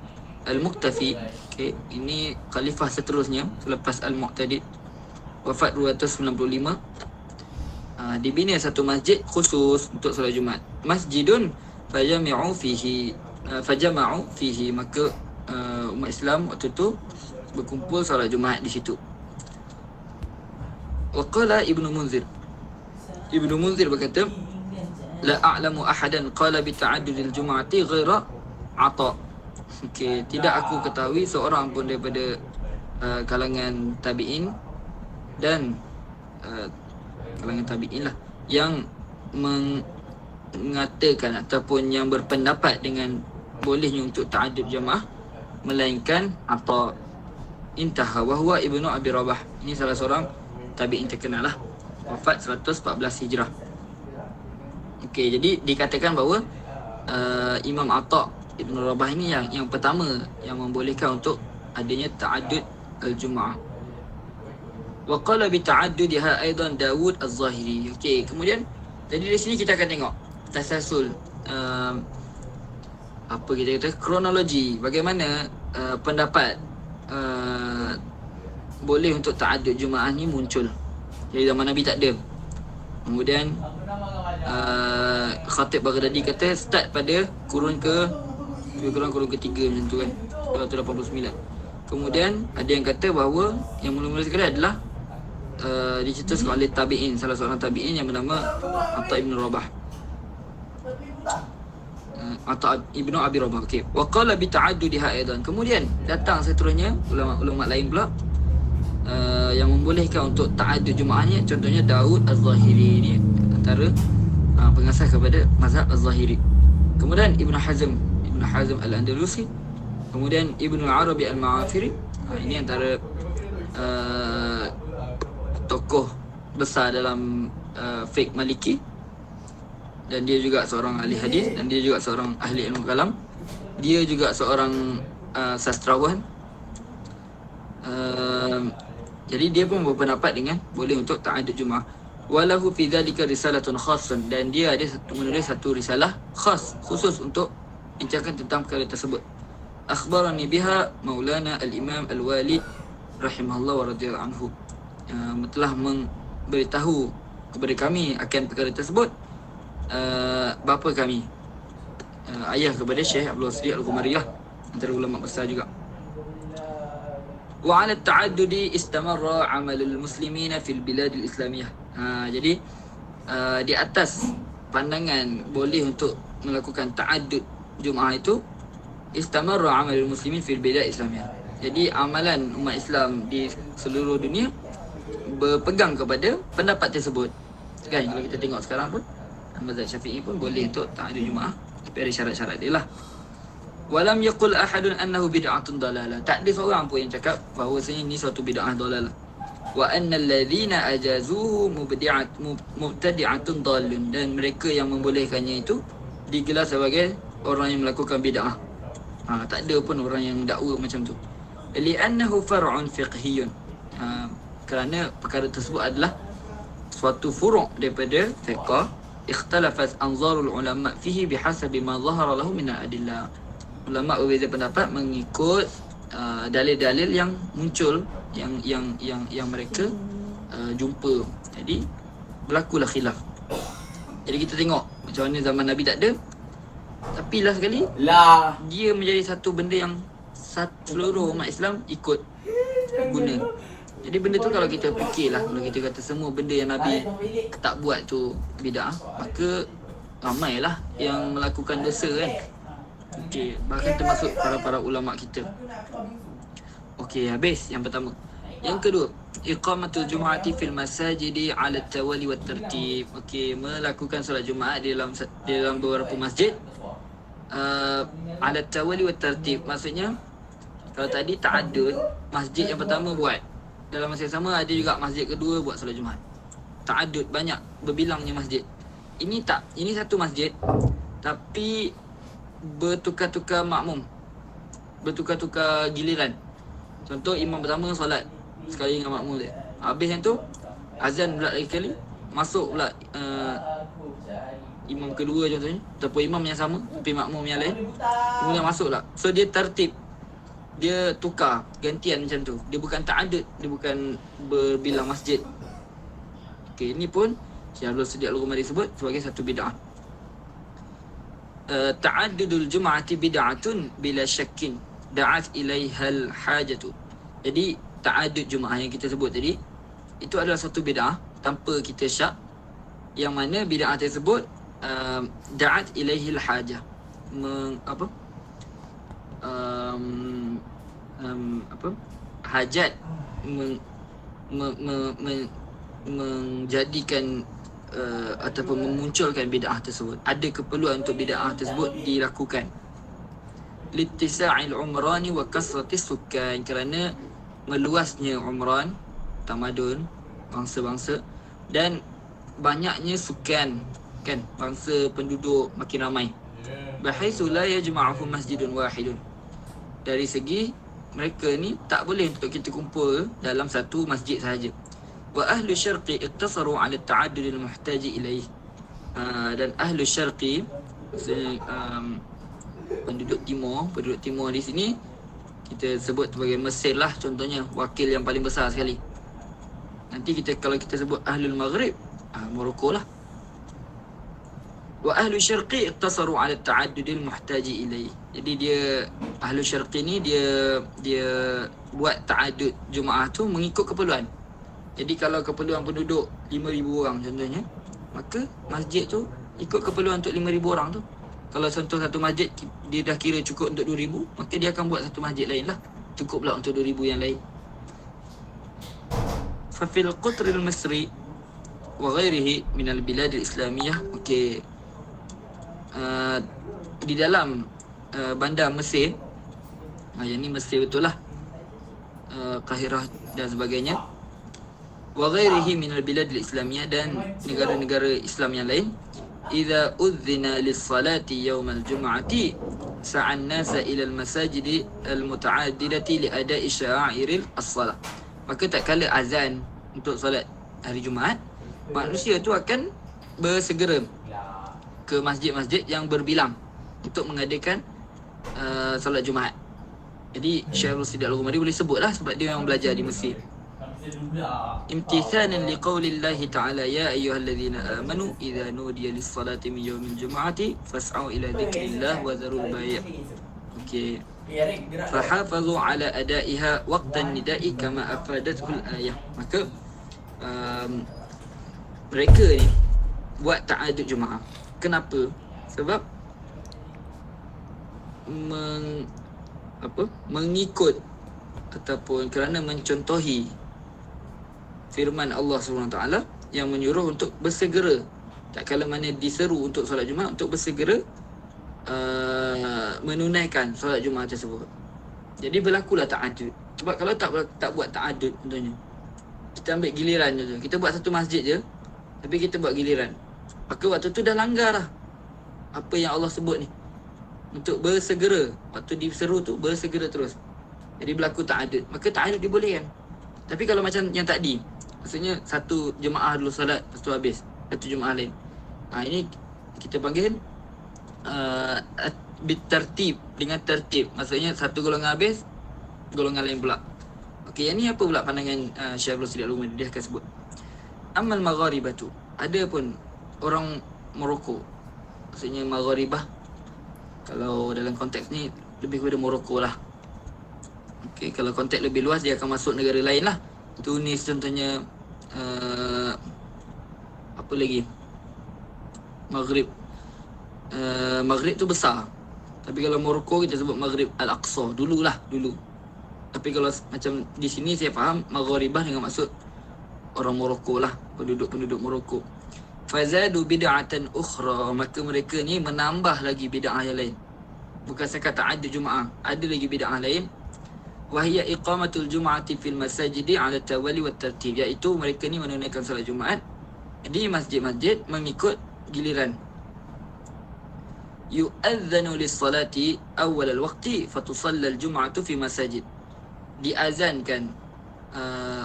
al-Muqtafi. Okay, ini khalifah seterusnya selepas al-Mu'tadid, wafat 295. Dibina satu masjid khusus untuk solat Jumaat. Masjidun fajama'u fihi. Maka umat Islam waktu tu berkumpul solat Jumaat di situ. Wa qala Ibnu Munzir berkata, la a'lamu ahadan qala bi ta'addudil jum'ati ghaira Ata. Okey, tidak aku ketahui seorang pun daripada kalangan tabi'in dan kalangan tabi'in lah yang mengatakan ataupun yang berpendapat dengan bolehnya untuk ta'addud jamaah, melainkan Ata. Intaha wa huwa Ibnu Abi Rabah. Ini salah seorang tabi'in terkenal lah, wafat 114 Hijrah. Okey, jadi dikatakan bahawa Imam Ata Ibn Rabah ini yang pertama yang membolehkan untuk adanya ta'addud al-Jum'ah. Wa qala bi ta'addudiha aidan Dawud Az-Zahiri. Okey, kemudian jadi di sini kita akan tengok tasalsul apa kita kata, kronologi bagaimana pendapat boleh untuk ta'addud Jumaah ni muncul. Jadi zaman Nabi tak ada. Kemudian Khatib Baghdadi kata start pada kurun ke lebih kurang golongan ketiga macam tu kan, 289. Kemudian ada yang kata bahawa yang mula-mula sekali adalah dicetuskan oleh tabi'in, salah seorang tabi'in yang bernama Atha ibn Rabah, atau Ibnu Abi Rabah. Okey. Wa qala bi ta'addudiha aidan. Kemudian datang seterusnya ulama-ulama lain pula yang membolehkan untuk ta'addud Jumaatnya. Contohnya Daud Az-Zahiri, ni antara pengasas kepada mazhab Az-Zahiri. Kemudian Ibnu Hazm Al-Andalusi. Kemudian Ibnu Arabi Al-Ma'afiri. Ini antara tokoh besar dalam fiqh Maliki, dan dia juga seorang ahli hadis, dan dia juga seorang ahli ilmu kalam. Dia juga seorang sastrawan. Jadi dia pun berpendapat dengan boleh untuk ta'addud Jumaat. Walahu fi dzalika risalatun khassun, dan dia ada menulis satu risalah khas, khusus untuk bincangkan tentang perkara tersebut. Akhbarani biha Maulana Al-Imam Al-Walid rahimahullah wa radhiyallahu anhu. Telah memberitahu kepada kami akan perkara tersebut bapa kami, ayah kepada Syekh Abdul Siddiq Al-Ghumariyah, antara ulama besar juga. Wa 'ala at-ta'addudi istamarra 'amalul muslimina fil bilad al-islamiyah. Jadi di atas pandangan boleh untuk melakukan ta'addud Jumaat itu, istamarra 'amalul muslimin fil bilad al-islamiyah. Jadi amalan umat Islam di seluruh dunia berpegang kepada pendapat tersebut. Kan kalau kita tengok sekarang pun mazhab Syafi'i pun boleh untuk ta'addud Jumaat, tapi ada syarat-syarat dia lah. Walam yaqul ahadun annahu bid'atun dalalah. Tak ada seorang pun yang cakap bahawasanya ini suatu bid'ah dalalah. Wa annal ladzina ajazuhu mubtadi'atun dallun, dan mereka yang membolehkannya itu digelar sebagai orang yang melakukan bid'ah. Tak ada pun orang yang dakwa macam tu. Li'annahu far'un fiqhiyyun. Kerana perkara tersebut adalah suatu furu' daripada fiqh. Ikhtalafat anzarul ulama fihi bihasabi ma zahara lahu min al-adillah. Ulama berbeza pendapat mengikut dalil-dalil yang muncul, yang mereka jumpa. Jadi berlakulah khilaf. Jadi kita tengok macam mana zaman Nabi tak ada, tapi last sekali dia menjadi satu benda yang seluruh umat Islam ikut guna. Jadi benda tu kalau kita fikirlah, kalau kita kata semua benda yang Nabi tak buat tu bid'ah, maka ramailah yang melakukan dosa kan. Okey, bahkan termasuk para ulama kita. Okey, habis yang pertama. Yang kedua, iqamatul jumu'ati fil masajidi 'ala at-tawali wat tartib. Okey, melakukan solat Jumaat di dalam beberapa masjid 'ala at-tawali wat tartib. Maksudnya kalau tadi ta'addud, masjid yang pertama buat, dalam masa yang sama ada juga masjid kedua buat solat Jumaat. Ta'addud, banyak berbilangnya masjid. Ini tak, ini satu masjid tapi bertukar-tukar makmum, bertukar-tukar giliran. Contoh imam pertama solat sekali dengan makmum dia, habis yang tu azan pula lagi kali, masuk pula imam kedua contohnya, ataupun imam yang sama tapi makmum yang lain, kemudian masuk pula. So dia tertib, dia tukar, gantian macam tu. Dia bukan ta'addud, dia bukan berbilang masjid. Okey, ini pun Syekh Abdul Siddiq Al-Ghumari sebut sebagai satu bid'ah. Ta'addudul jum'ati bid'atun bila syakkin da'at ilaihal hajatu. Jadi ta'addud Jumaat yang kita sebut tadi, itu adalah satu bid'ah tanpa kita syak, yang mana bid'ah tersebut da'at ilaihil hajah, hajat menjadikan ataupun memunculkan bid'ah tersebut. Ada keperluan untuk bid'ah tersebut dilakukan. Littisa'il umrani wa kasratis sukan, kerana meluasnya umran, tamadun, bangsa-bangsa, dan banyaknya sukan, kan, bangsa penduduk makin ramai. Bahaitsu la yajma'uhum masjidun wahidun, dari segi mereka ni tak boleh untuk kita kumpul dalam satu masjid sahaja. Wa ahlu syarqi iktasaru 'ala at-ta'addud al-muhtaj ilaih. Dan ahlu syarqi, penduduk timur di sini kita sebut sebagai Mesir lah contohnya, wakil yang paling besar sekali. Nanti kita kalau kita sebut ahlul maghrib, Morocco lah. Wa ahlu syarqi iqtasaru ala ta'addudil muhtaji ilaih. Jadi dia ahlu syarqi ni dia buat ta'addud Jumaat tu mengikut keperluan. Jadi kalau keperluan penduduk 5,000 orang contohnya, maka masjid tu ikut keperluan untuk 5,000 orang tu. Kalau contoh satu masjid dia dah kira cukup untuk 2,000, maka dia akan buat satu masjid lain lah, cukup pula untuk 2,000 yang lain. Fa fil qatril misri wa ghairihi min al bilad al islamiyah. Okey. Di dalam bandar Mesir, yang ni Mesir betul lah, Kahirah dan sebagainya, wa ghairihi min al-bilad al-islamiyah, dan negara-negara Islam yang lain, idza udhina lis-salati yawm al-jum'ati sa'an nasa ila al-masajid al-muta'addidati li ada'i sya'air as-salah. Maka tak kala azan untuk solat hari Jumaat, manusia tu akan bersegera ke masjid-masjid yang berbilang untuk mengadakan solat Jumaat. Jadi Syekh Rusdi Al-Ghumari boleh sebutlah sebab dia memang belajar di Mesir. Imtithalan liqaulillahi ta'ala ya ayyuhalladzina amanu idza nudiya lis-salati min yawmil jum'ati fas'au ila dzikrillah wa dharul bai'. Okey. Fahafazu ala adaiha waqtan nida'i kama afadathu al-ayah. Maka mereka ni buat ta'adud Jumaat. Kenapa? Sebab mengikut ataupun kerana mencontohi firman Allah SWT yang menyuruh untuk bersegera tak kala mana diseru untuk solat Jumaat, untuk bersegera menunaikan solat Jumaat tersebut. Jadi berlakulah ta'adud. Sebab kalau tak buat ta'adud contohnya, kita ambil giliran je, kita buat satu masjid je tapi kita buat giliran, maka waktu tu dah langgar lah apa yang Allah sebut ni, untuk bersegera. Waktu diseru tu bersegera terus, jadi berlaku ta'adud. Maka ta'adud dibolehkan. Tapi kalau macam yang tadi, maksudnya satu jemaah dulu solat, lepas tu habis satu jemaah lain, ini kita panggil bitartib, dengan tertib. Maksudnya satu golongan habis, golongan lain pula. Okey, yang ni apa pula pandangan Syekh Rusdi Al-Ghumari? Dia akan sebut amal magharibatu, ada pun orang Morocco, maksudnya magharibah kalau dalam konteks ni lebih kepada Morocco lah. Okey, kalau konteks lebih luas dia akan masuk negara lain lah. Tunis contohnya, apa lagi, Maghrib. Maghrib tu besar, tapi kalau Morocco kita sebut Maghrib Al-Aqsa dulu. Tapi kalau macam di sini saya faham magharibah dengan maksud orang Morocco lah, penduduk Morocco. Fazadu bid'atan ukhra, maka mereka ni menambah lagi bid'ah yang lain. Bukan sekadar ta'addud Jumaat, ada lagi bid'ah lain. Wahia iqamatul jum'ati fil masajidi ala tawali wa tartib, iaitu mereka ni menunaikan salat Jumaat di masjid-masjid mengikut giliran. Yu'adzanu lis-salati awal al-waqti fatusalla al-jum'atu fi masajid, diazankan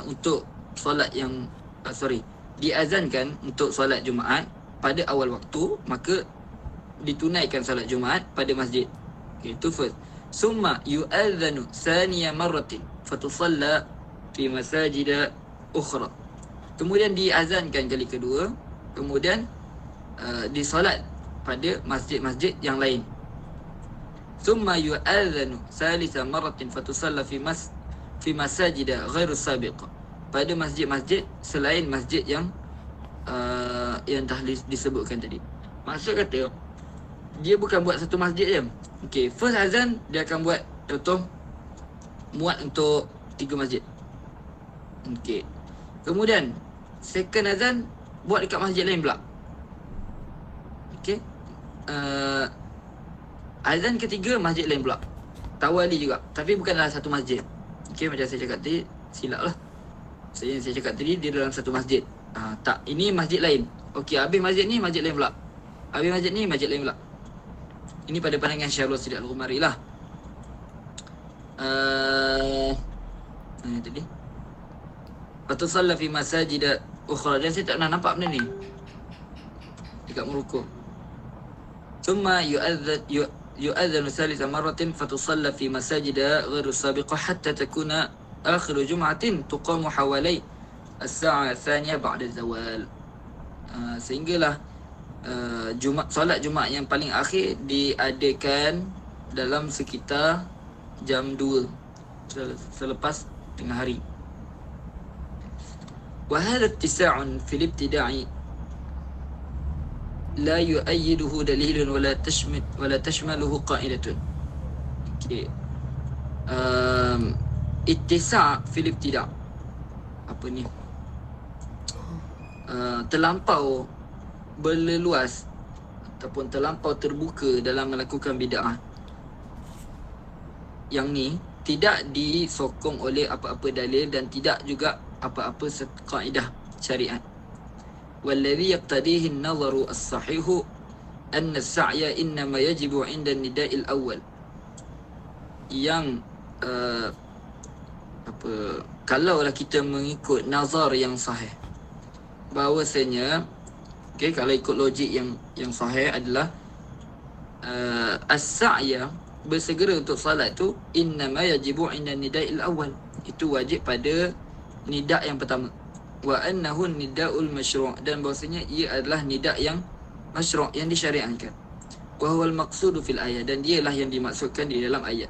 untuk solat yang diazankan untuk solat Jumaat pada awal waktu, maka ditunaikan solat Jumaat pada masjid. Okay, itu first. Summa yu'adzanu thaniya marratin fatusalla fi masajid ukhra, kemudian diazankan kali kedua, kemudian disolat pada masjid-masjid yang lain. Summa yu'adzanu thalitha marratin fatusalla fi masajid ghairu sabiqah, pada masjid-masjid selain masjid yang dah disebutkan tadi. Maksud kata, dia bukan buat satu masjid je. Okay, first azan dia akan buat contoh muat untuk 3 masjid. Okay, kemudian second azan buat dekat masjid lain pula. Okay, azan ketiga masjid lain pula, tawali juga, tapi bukanlah satu masjid. Okay, macam saya cakap tadi, silap lah. Saya cakap tadi dia dalam satu masjid. Tak, ini masjid lain. Okey, habis masjid ni masjid lain pula, habis masjid ni masjid lain pula. Ini pada pandangan Syekh Rusdi Al-Ghumari lah. Tadi fatusalla fi masajid ukhra, dan saya tak pernah nampak benda ni dekat Morocco. Thumma yu'adzanu thalitha marratin fatusalla fi masajid ghairu sabiqah hatta takuna akhiru jum'atin tuqamu hawalai as-sa'a ath-thaniyah ba'da zawal. Sehinggalah solat Jumaat yang paling akhir diadakan dalam sekitar jam 2 selepas tengah hari. Wa hadha ittisa'un fil ibtida'i la yu'ayyiduhu dalilun wala tashmaluhu qa'idatun. Okey. Ittisa' fil ibtida'. Apa ni? Terlampau berleluas ataupun terlampau terbuka dalam melakukan bid'ah. Yang ni tidak disokong oleh apa-apa dalil dan tidak juga apa-apa kaedah syariat. Walladhi yaqtadihi an-nazaru as-sahihu anna as-sa'ya innama yajibu 'inda an-nida'il awwal. Yang kalaulah kita mengikut nazar yang sahih, bahawasanya kalau ikut logik yang sahih adalah as-sa'ya, bersegera untuk salat tu, innama yajibu 'inda nida'il awal, itu wajib pada nida' yang pertama. Wa annahu nida'ul masyru', dan bahawasanya ia adalah nida' yang masyru', yang disyariatkan. Wa huwal maqsudu fil ayat, dan dialah yang dimaksudkan di dalam ayat.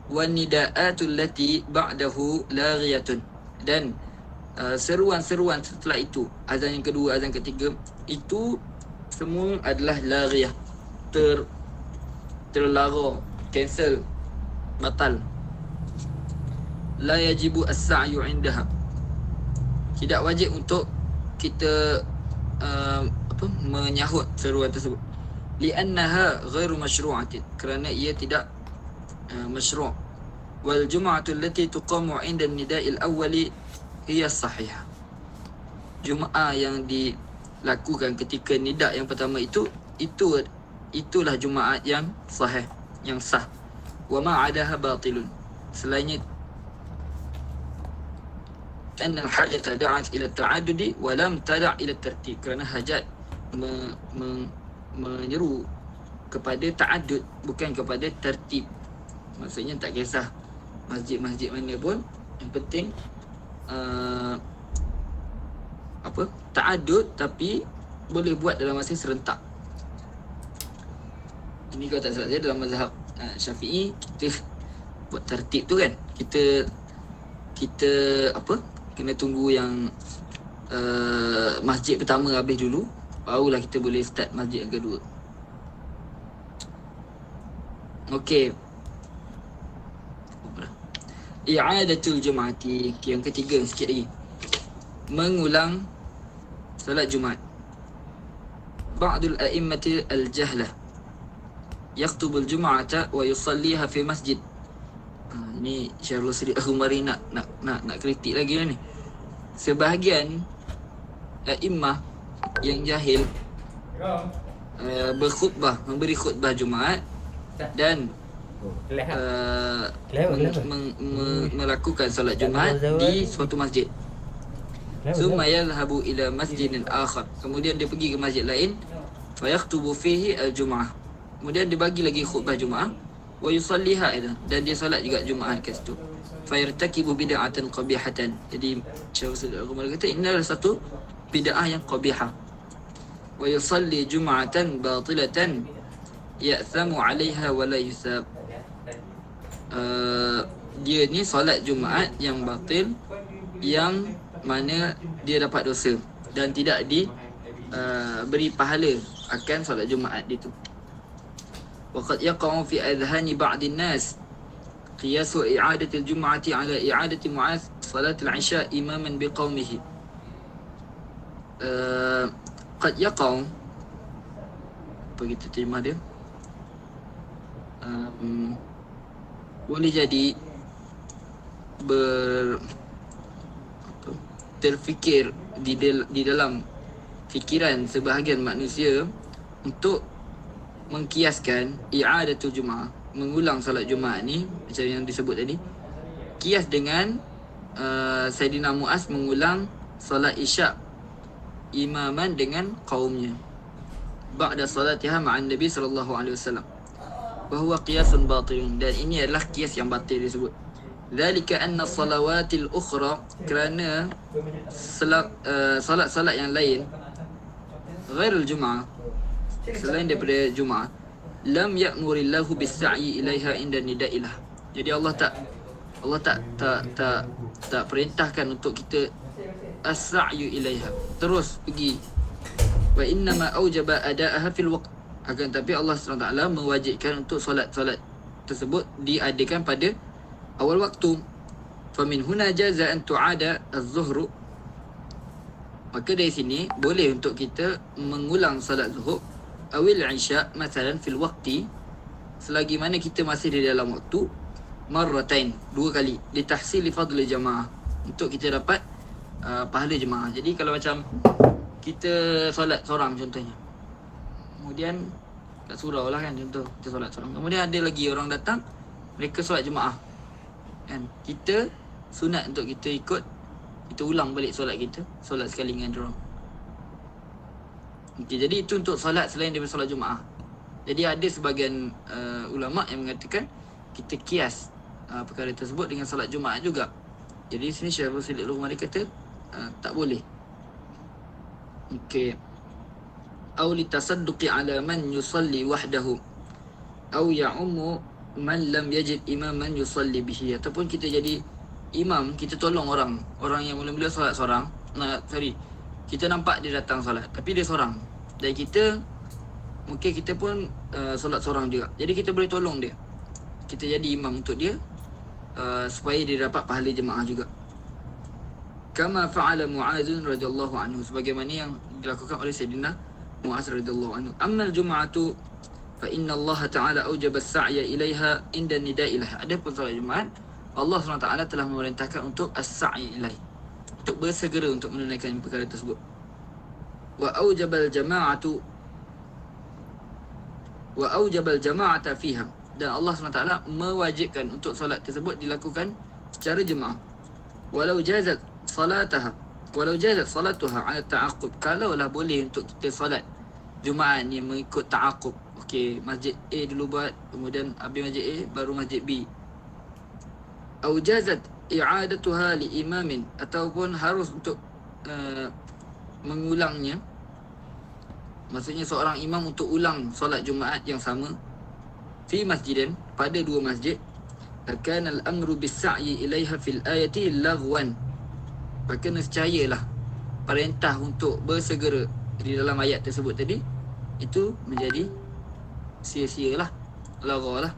Wa nida'atul lati ba'dahu laghiyatun, dan seruan-seruan setelah itu, azan yang kedua, azan ketiga, itu semua adalah laghiyah, terlara, cancel, batal. La yajibu as-sa'yu 'indaha, tidak wajib untuk kita menyahut seruan tersebut. Li'annaha ghairu masyru'atin, kerana ia tidak masyru'. Wal jum'atu allati tuqamu 'inda an-nida'il awwali hiya as-sahihah. Jumaat yang dilakukan ketika nida' yang pertama itulah Jumaat yang sahih, yang sah. Wa ma 'adaha batilun, selainnya anna al-hajata da'at ila at-ta'addudi wa lam tada' ila at-tartib, kerana hajat menyeru kepada ta'addud, bukan kepada tertib. Maksudnya tak kisah masjid-masjid mana pun, yang penting ta'addud, tapi boleh buat dalam masa serentak. Ini kalau tak salah saya dalam mazhab Syafi'i, kita buat tertib tu kan, kita kena tunggu yang masjid pertama habis dulu, barulah kita boleh start masjid yang kedua. Okey. I'adatul Jum'ati, yang ketiga sikit lagi, mengulang salat Jumaat. Ba'dul a'immati al-jahlah yaktubul Jum'ata wa yusalliha fi masjid. Ni Syahrul Sri Al-Humari nak kritik lagi lah ni. Sebahagian a'immah yang jahil memberi khutbah Jumaat dan melakukan salat Jumaat di suatu masjid. Summa yadhhabu ila masjidin akhar, kemudian dia pergi ke masjid lain, fa yaktubu fihi al-jum'ah, kemudian dia bagi lagi khutbah Jumaat, wa yusalliha aidan, dan dia salat juga Jumaat kat situ. Fa yartakibu bid'atan qabihatan, jadi Syaikhul Islam kata ini adalah satu bid'ah yang qabihah. Wa yusalli jum'atan batilatan ya'thamu 'alayha wa la yusab. Dia ni solat Jumaat yang batil, yang mana dia dapat dosa dan tidak beri pahala akan solat Jumaat dia tu. Waqad yaqa'u fi adhani ba'd an-nas qiyasu i'adati al-jum'ati 'ala i'adati Mu'adh salat al-'isha imaman biqaumihi. Qad yaqa'u, apa kita terjemah dia, boleh jadi terfikir di dalam fikiran sebahagian manusia untuk mengkiaskan i'adatul Jum'ah, mengulang salat Jumaat ni, macam yang disebut tadi, kias dengan Sayyidina Mu'adh mengulang salat Isya' imaman dengan kaumnya ba'da salatiha ma'an Nabi sallallahu alaihi wasallam. Bahawa qiyasun batilun, dan ini adalah qiyas yang batil disebut. Dzalika anna salawatil ukhra, kerana salat-salat yang lain, ghairul Jum'ah, selain daripada Jumaat, lam ya'murillahu bis-sa'yi ilaiha inda nida'ilah. Jadi Allah tak perintahkan untuk kita as-sa'yu ilaiha, terus pergi. Wa innama aujaba ada'aha fil waqt. Akan tapi Allah SWT mewajibkan untuk solat-solat tersebut diadakan pada awal waktu. Famin huna jaza an tu'ada az-zuhru. Maka dari sini boleh untuk kita mengulang salat zuhur awil isya masalan fil waqti, selagi mana kita masih di dalam waktu, marratain, 2 kali, litahsili fadli jamaah, untuk kita dapat pahala jemaah. Jadi kalau macam kita solat seorang contohnya, kemudian kat surau lah kan, contoh kita solat seorang, kemudian ada lagi orang datang, mereka solat jemaah kan, kita sunat untuk kita ikut, kita ulang balik solat kita, solat sekali dengan diorang. Okay, jadi itu untuk solat selain daripada solat Jumaat. Jadi ada sebahagian ulama' yang mengatakan kita kias perkara tersebut dengan solat Jumaat juga. Jadi sini Syekh Rasulullah Al-Ghumari kata tak boleh. Okey. Aw li tasadduqi ala man yusalli wahdahu aw ya'ummu man lam yajid imaman yusalli bihi. Ataupun kita jadi imam, kita tolong orang yang mula-mula solat seorang. Kita nampak dia datang solat tapi dia seorang, dan kita mungkin kita pun solat seorang juga. Jadi kita boleh tolong dia, kita jadi imam untuk dia, supaya dia dapat pahala jemaah juga. Kama fa'ala Mu'adz radhiyallahu anhu, sebagaimana yang dilakukan oleh Sayyidina Mu'adz radhiyallahu anhu. Amma al-jum'atu fa inna Allah Ta'ala aujaba as-sa'ya ilaiha inda nida'ilah. Adapun solat Jumaat, Allah SWT telah memerintahkan untuk as-sa'i ilaih, untuk bersegera untuk menunaikan perkara tersebut. Wa aujabal jama'ata fiha, dan Allah SWT mewajibkan untuk solat tersebut dilakukan secara jemaah. Walau jazat salatuha ala ta'aqub, kalaulah boleh untuk kita solat Jumaat ni mengikut ta'aqub. Okey, masjid A dulu buat, kemudian habis masjid A baru masjid B. Au jazat i'adatuha li imamin, ataupun harus untuk mengulangnya, maksudnya seorang imam untuk ulang solat Jumaat yang sama fi masjidin, pada 2 masjid, akan al-amru bis-sa'yi ilaiha fil ayati laghwan, maka nescayalah perintah untuk bersegera di dalam ayat tersebut tadi itu menjadi sia-sialah, laghalah,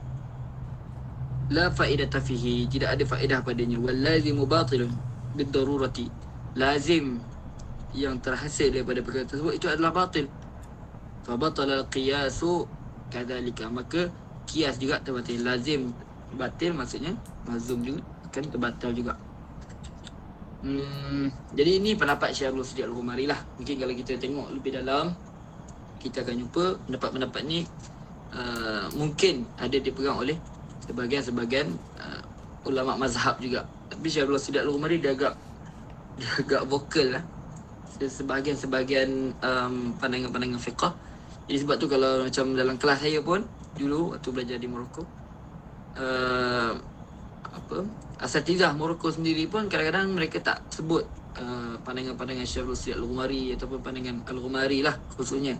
la faedata fihi, tidak ada faedah padanya. Wal lazimu batilun bid darurati, lazim yang terhasil daripada perkara tersebut itu adalah batil. Fa batala al qiyasu kadzalika, maka kias juga terbatil. Lazim batil maksudnya mazum juga akan terbatal juga. Jadi ini pendapat Syekh Rasulullah Al-Ghumari lah. Mungkin kalau kita tengok lebih dalam, kita akan jumpa pendapat-pendapat ni mungkin ada dipegang oleh sebahagian ulama mazhab juga. Tapi Syekh Rasulullah Al-Ghumari dia agak vokal lah sebahagian pandangan-pandangan fiqh. Jadi sebab tu kalau macam dalam kelas saya pun dulu waktu belajar di Morocco, asatizah Morocco sendiri pun kadang-kadang mereka tak sebut pandangan-pandangan Syekh Rasulullah Al-Ghumari ataupun pandangan Al-Ghumari lah khususnya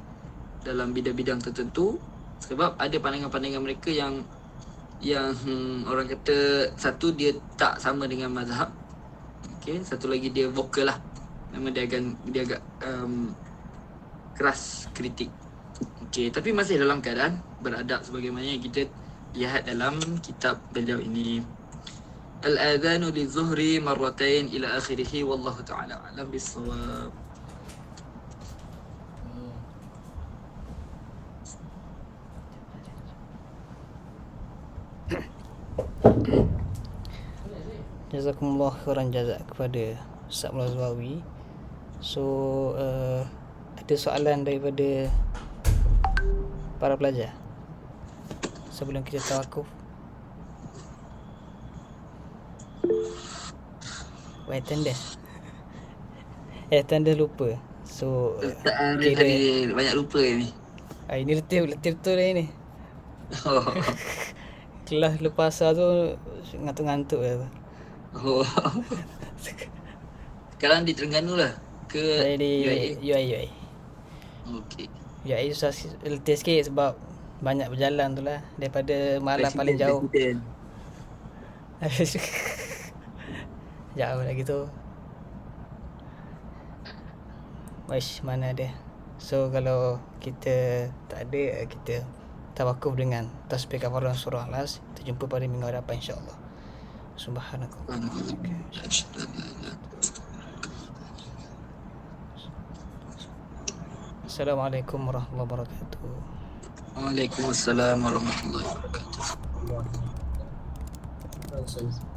dalam bidang-bidang tertentu, sebab ada pandangan-pandangan mereka yang orang kata, satu dia tak sama dengan mazhab, okey, satu lagi dia vokal lah, memang dia agak keras kritik. Okey, tapi masih dalam keadaan beradab sebagaimana yang kita lihat dalam kitab beliau ini. Al-adhanu lizuhri marratain ila akhirih, wallahu ta'ala alam bis-shawab. Jazakumullah khairan jazak kepada Ustaz Mulazwawi. So ada soalan daripada para pelajar sebelum kita tawakuf? Attendance lupa. So tadi banyak lupa ni. Ini letih betul ni. Kelas lepas asar tu ngantuk-ngantuk lah. Sekarang di Terengganu lah ke Saya di UIA? UIA. Okey. Ya susah letih sikit sebab banyak berjalan tu lah. Daripada malam paling jauh. Presiden. Jauh lagi tu. Wish mana dia. So kalau kita tak ada, kita tawakuf dengan tasbih kafaran surah Al-As. Kita jumpa pada minggu hadapan insya-Allah. Subhanakallah. Assalamualaikum warahmatullahi wabarakatuh. Waalaikumsalam warahmatullahi wabarakatuh. Allah.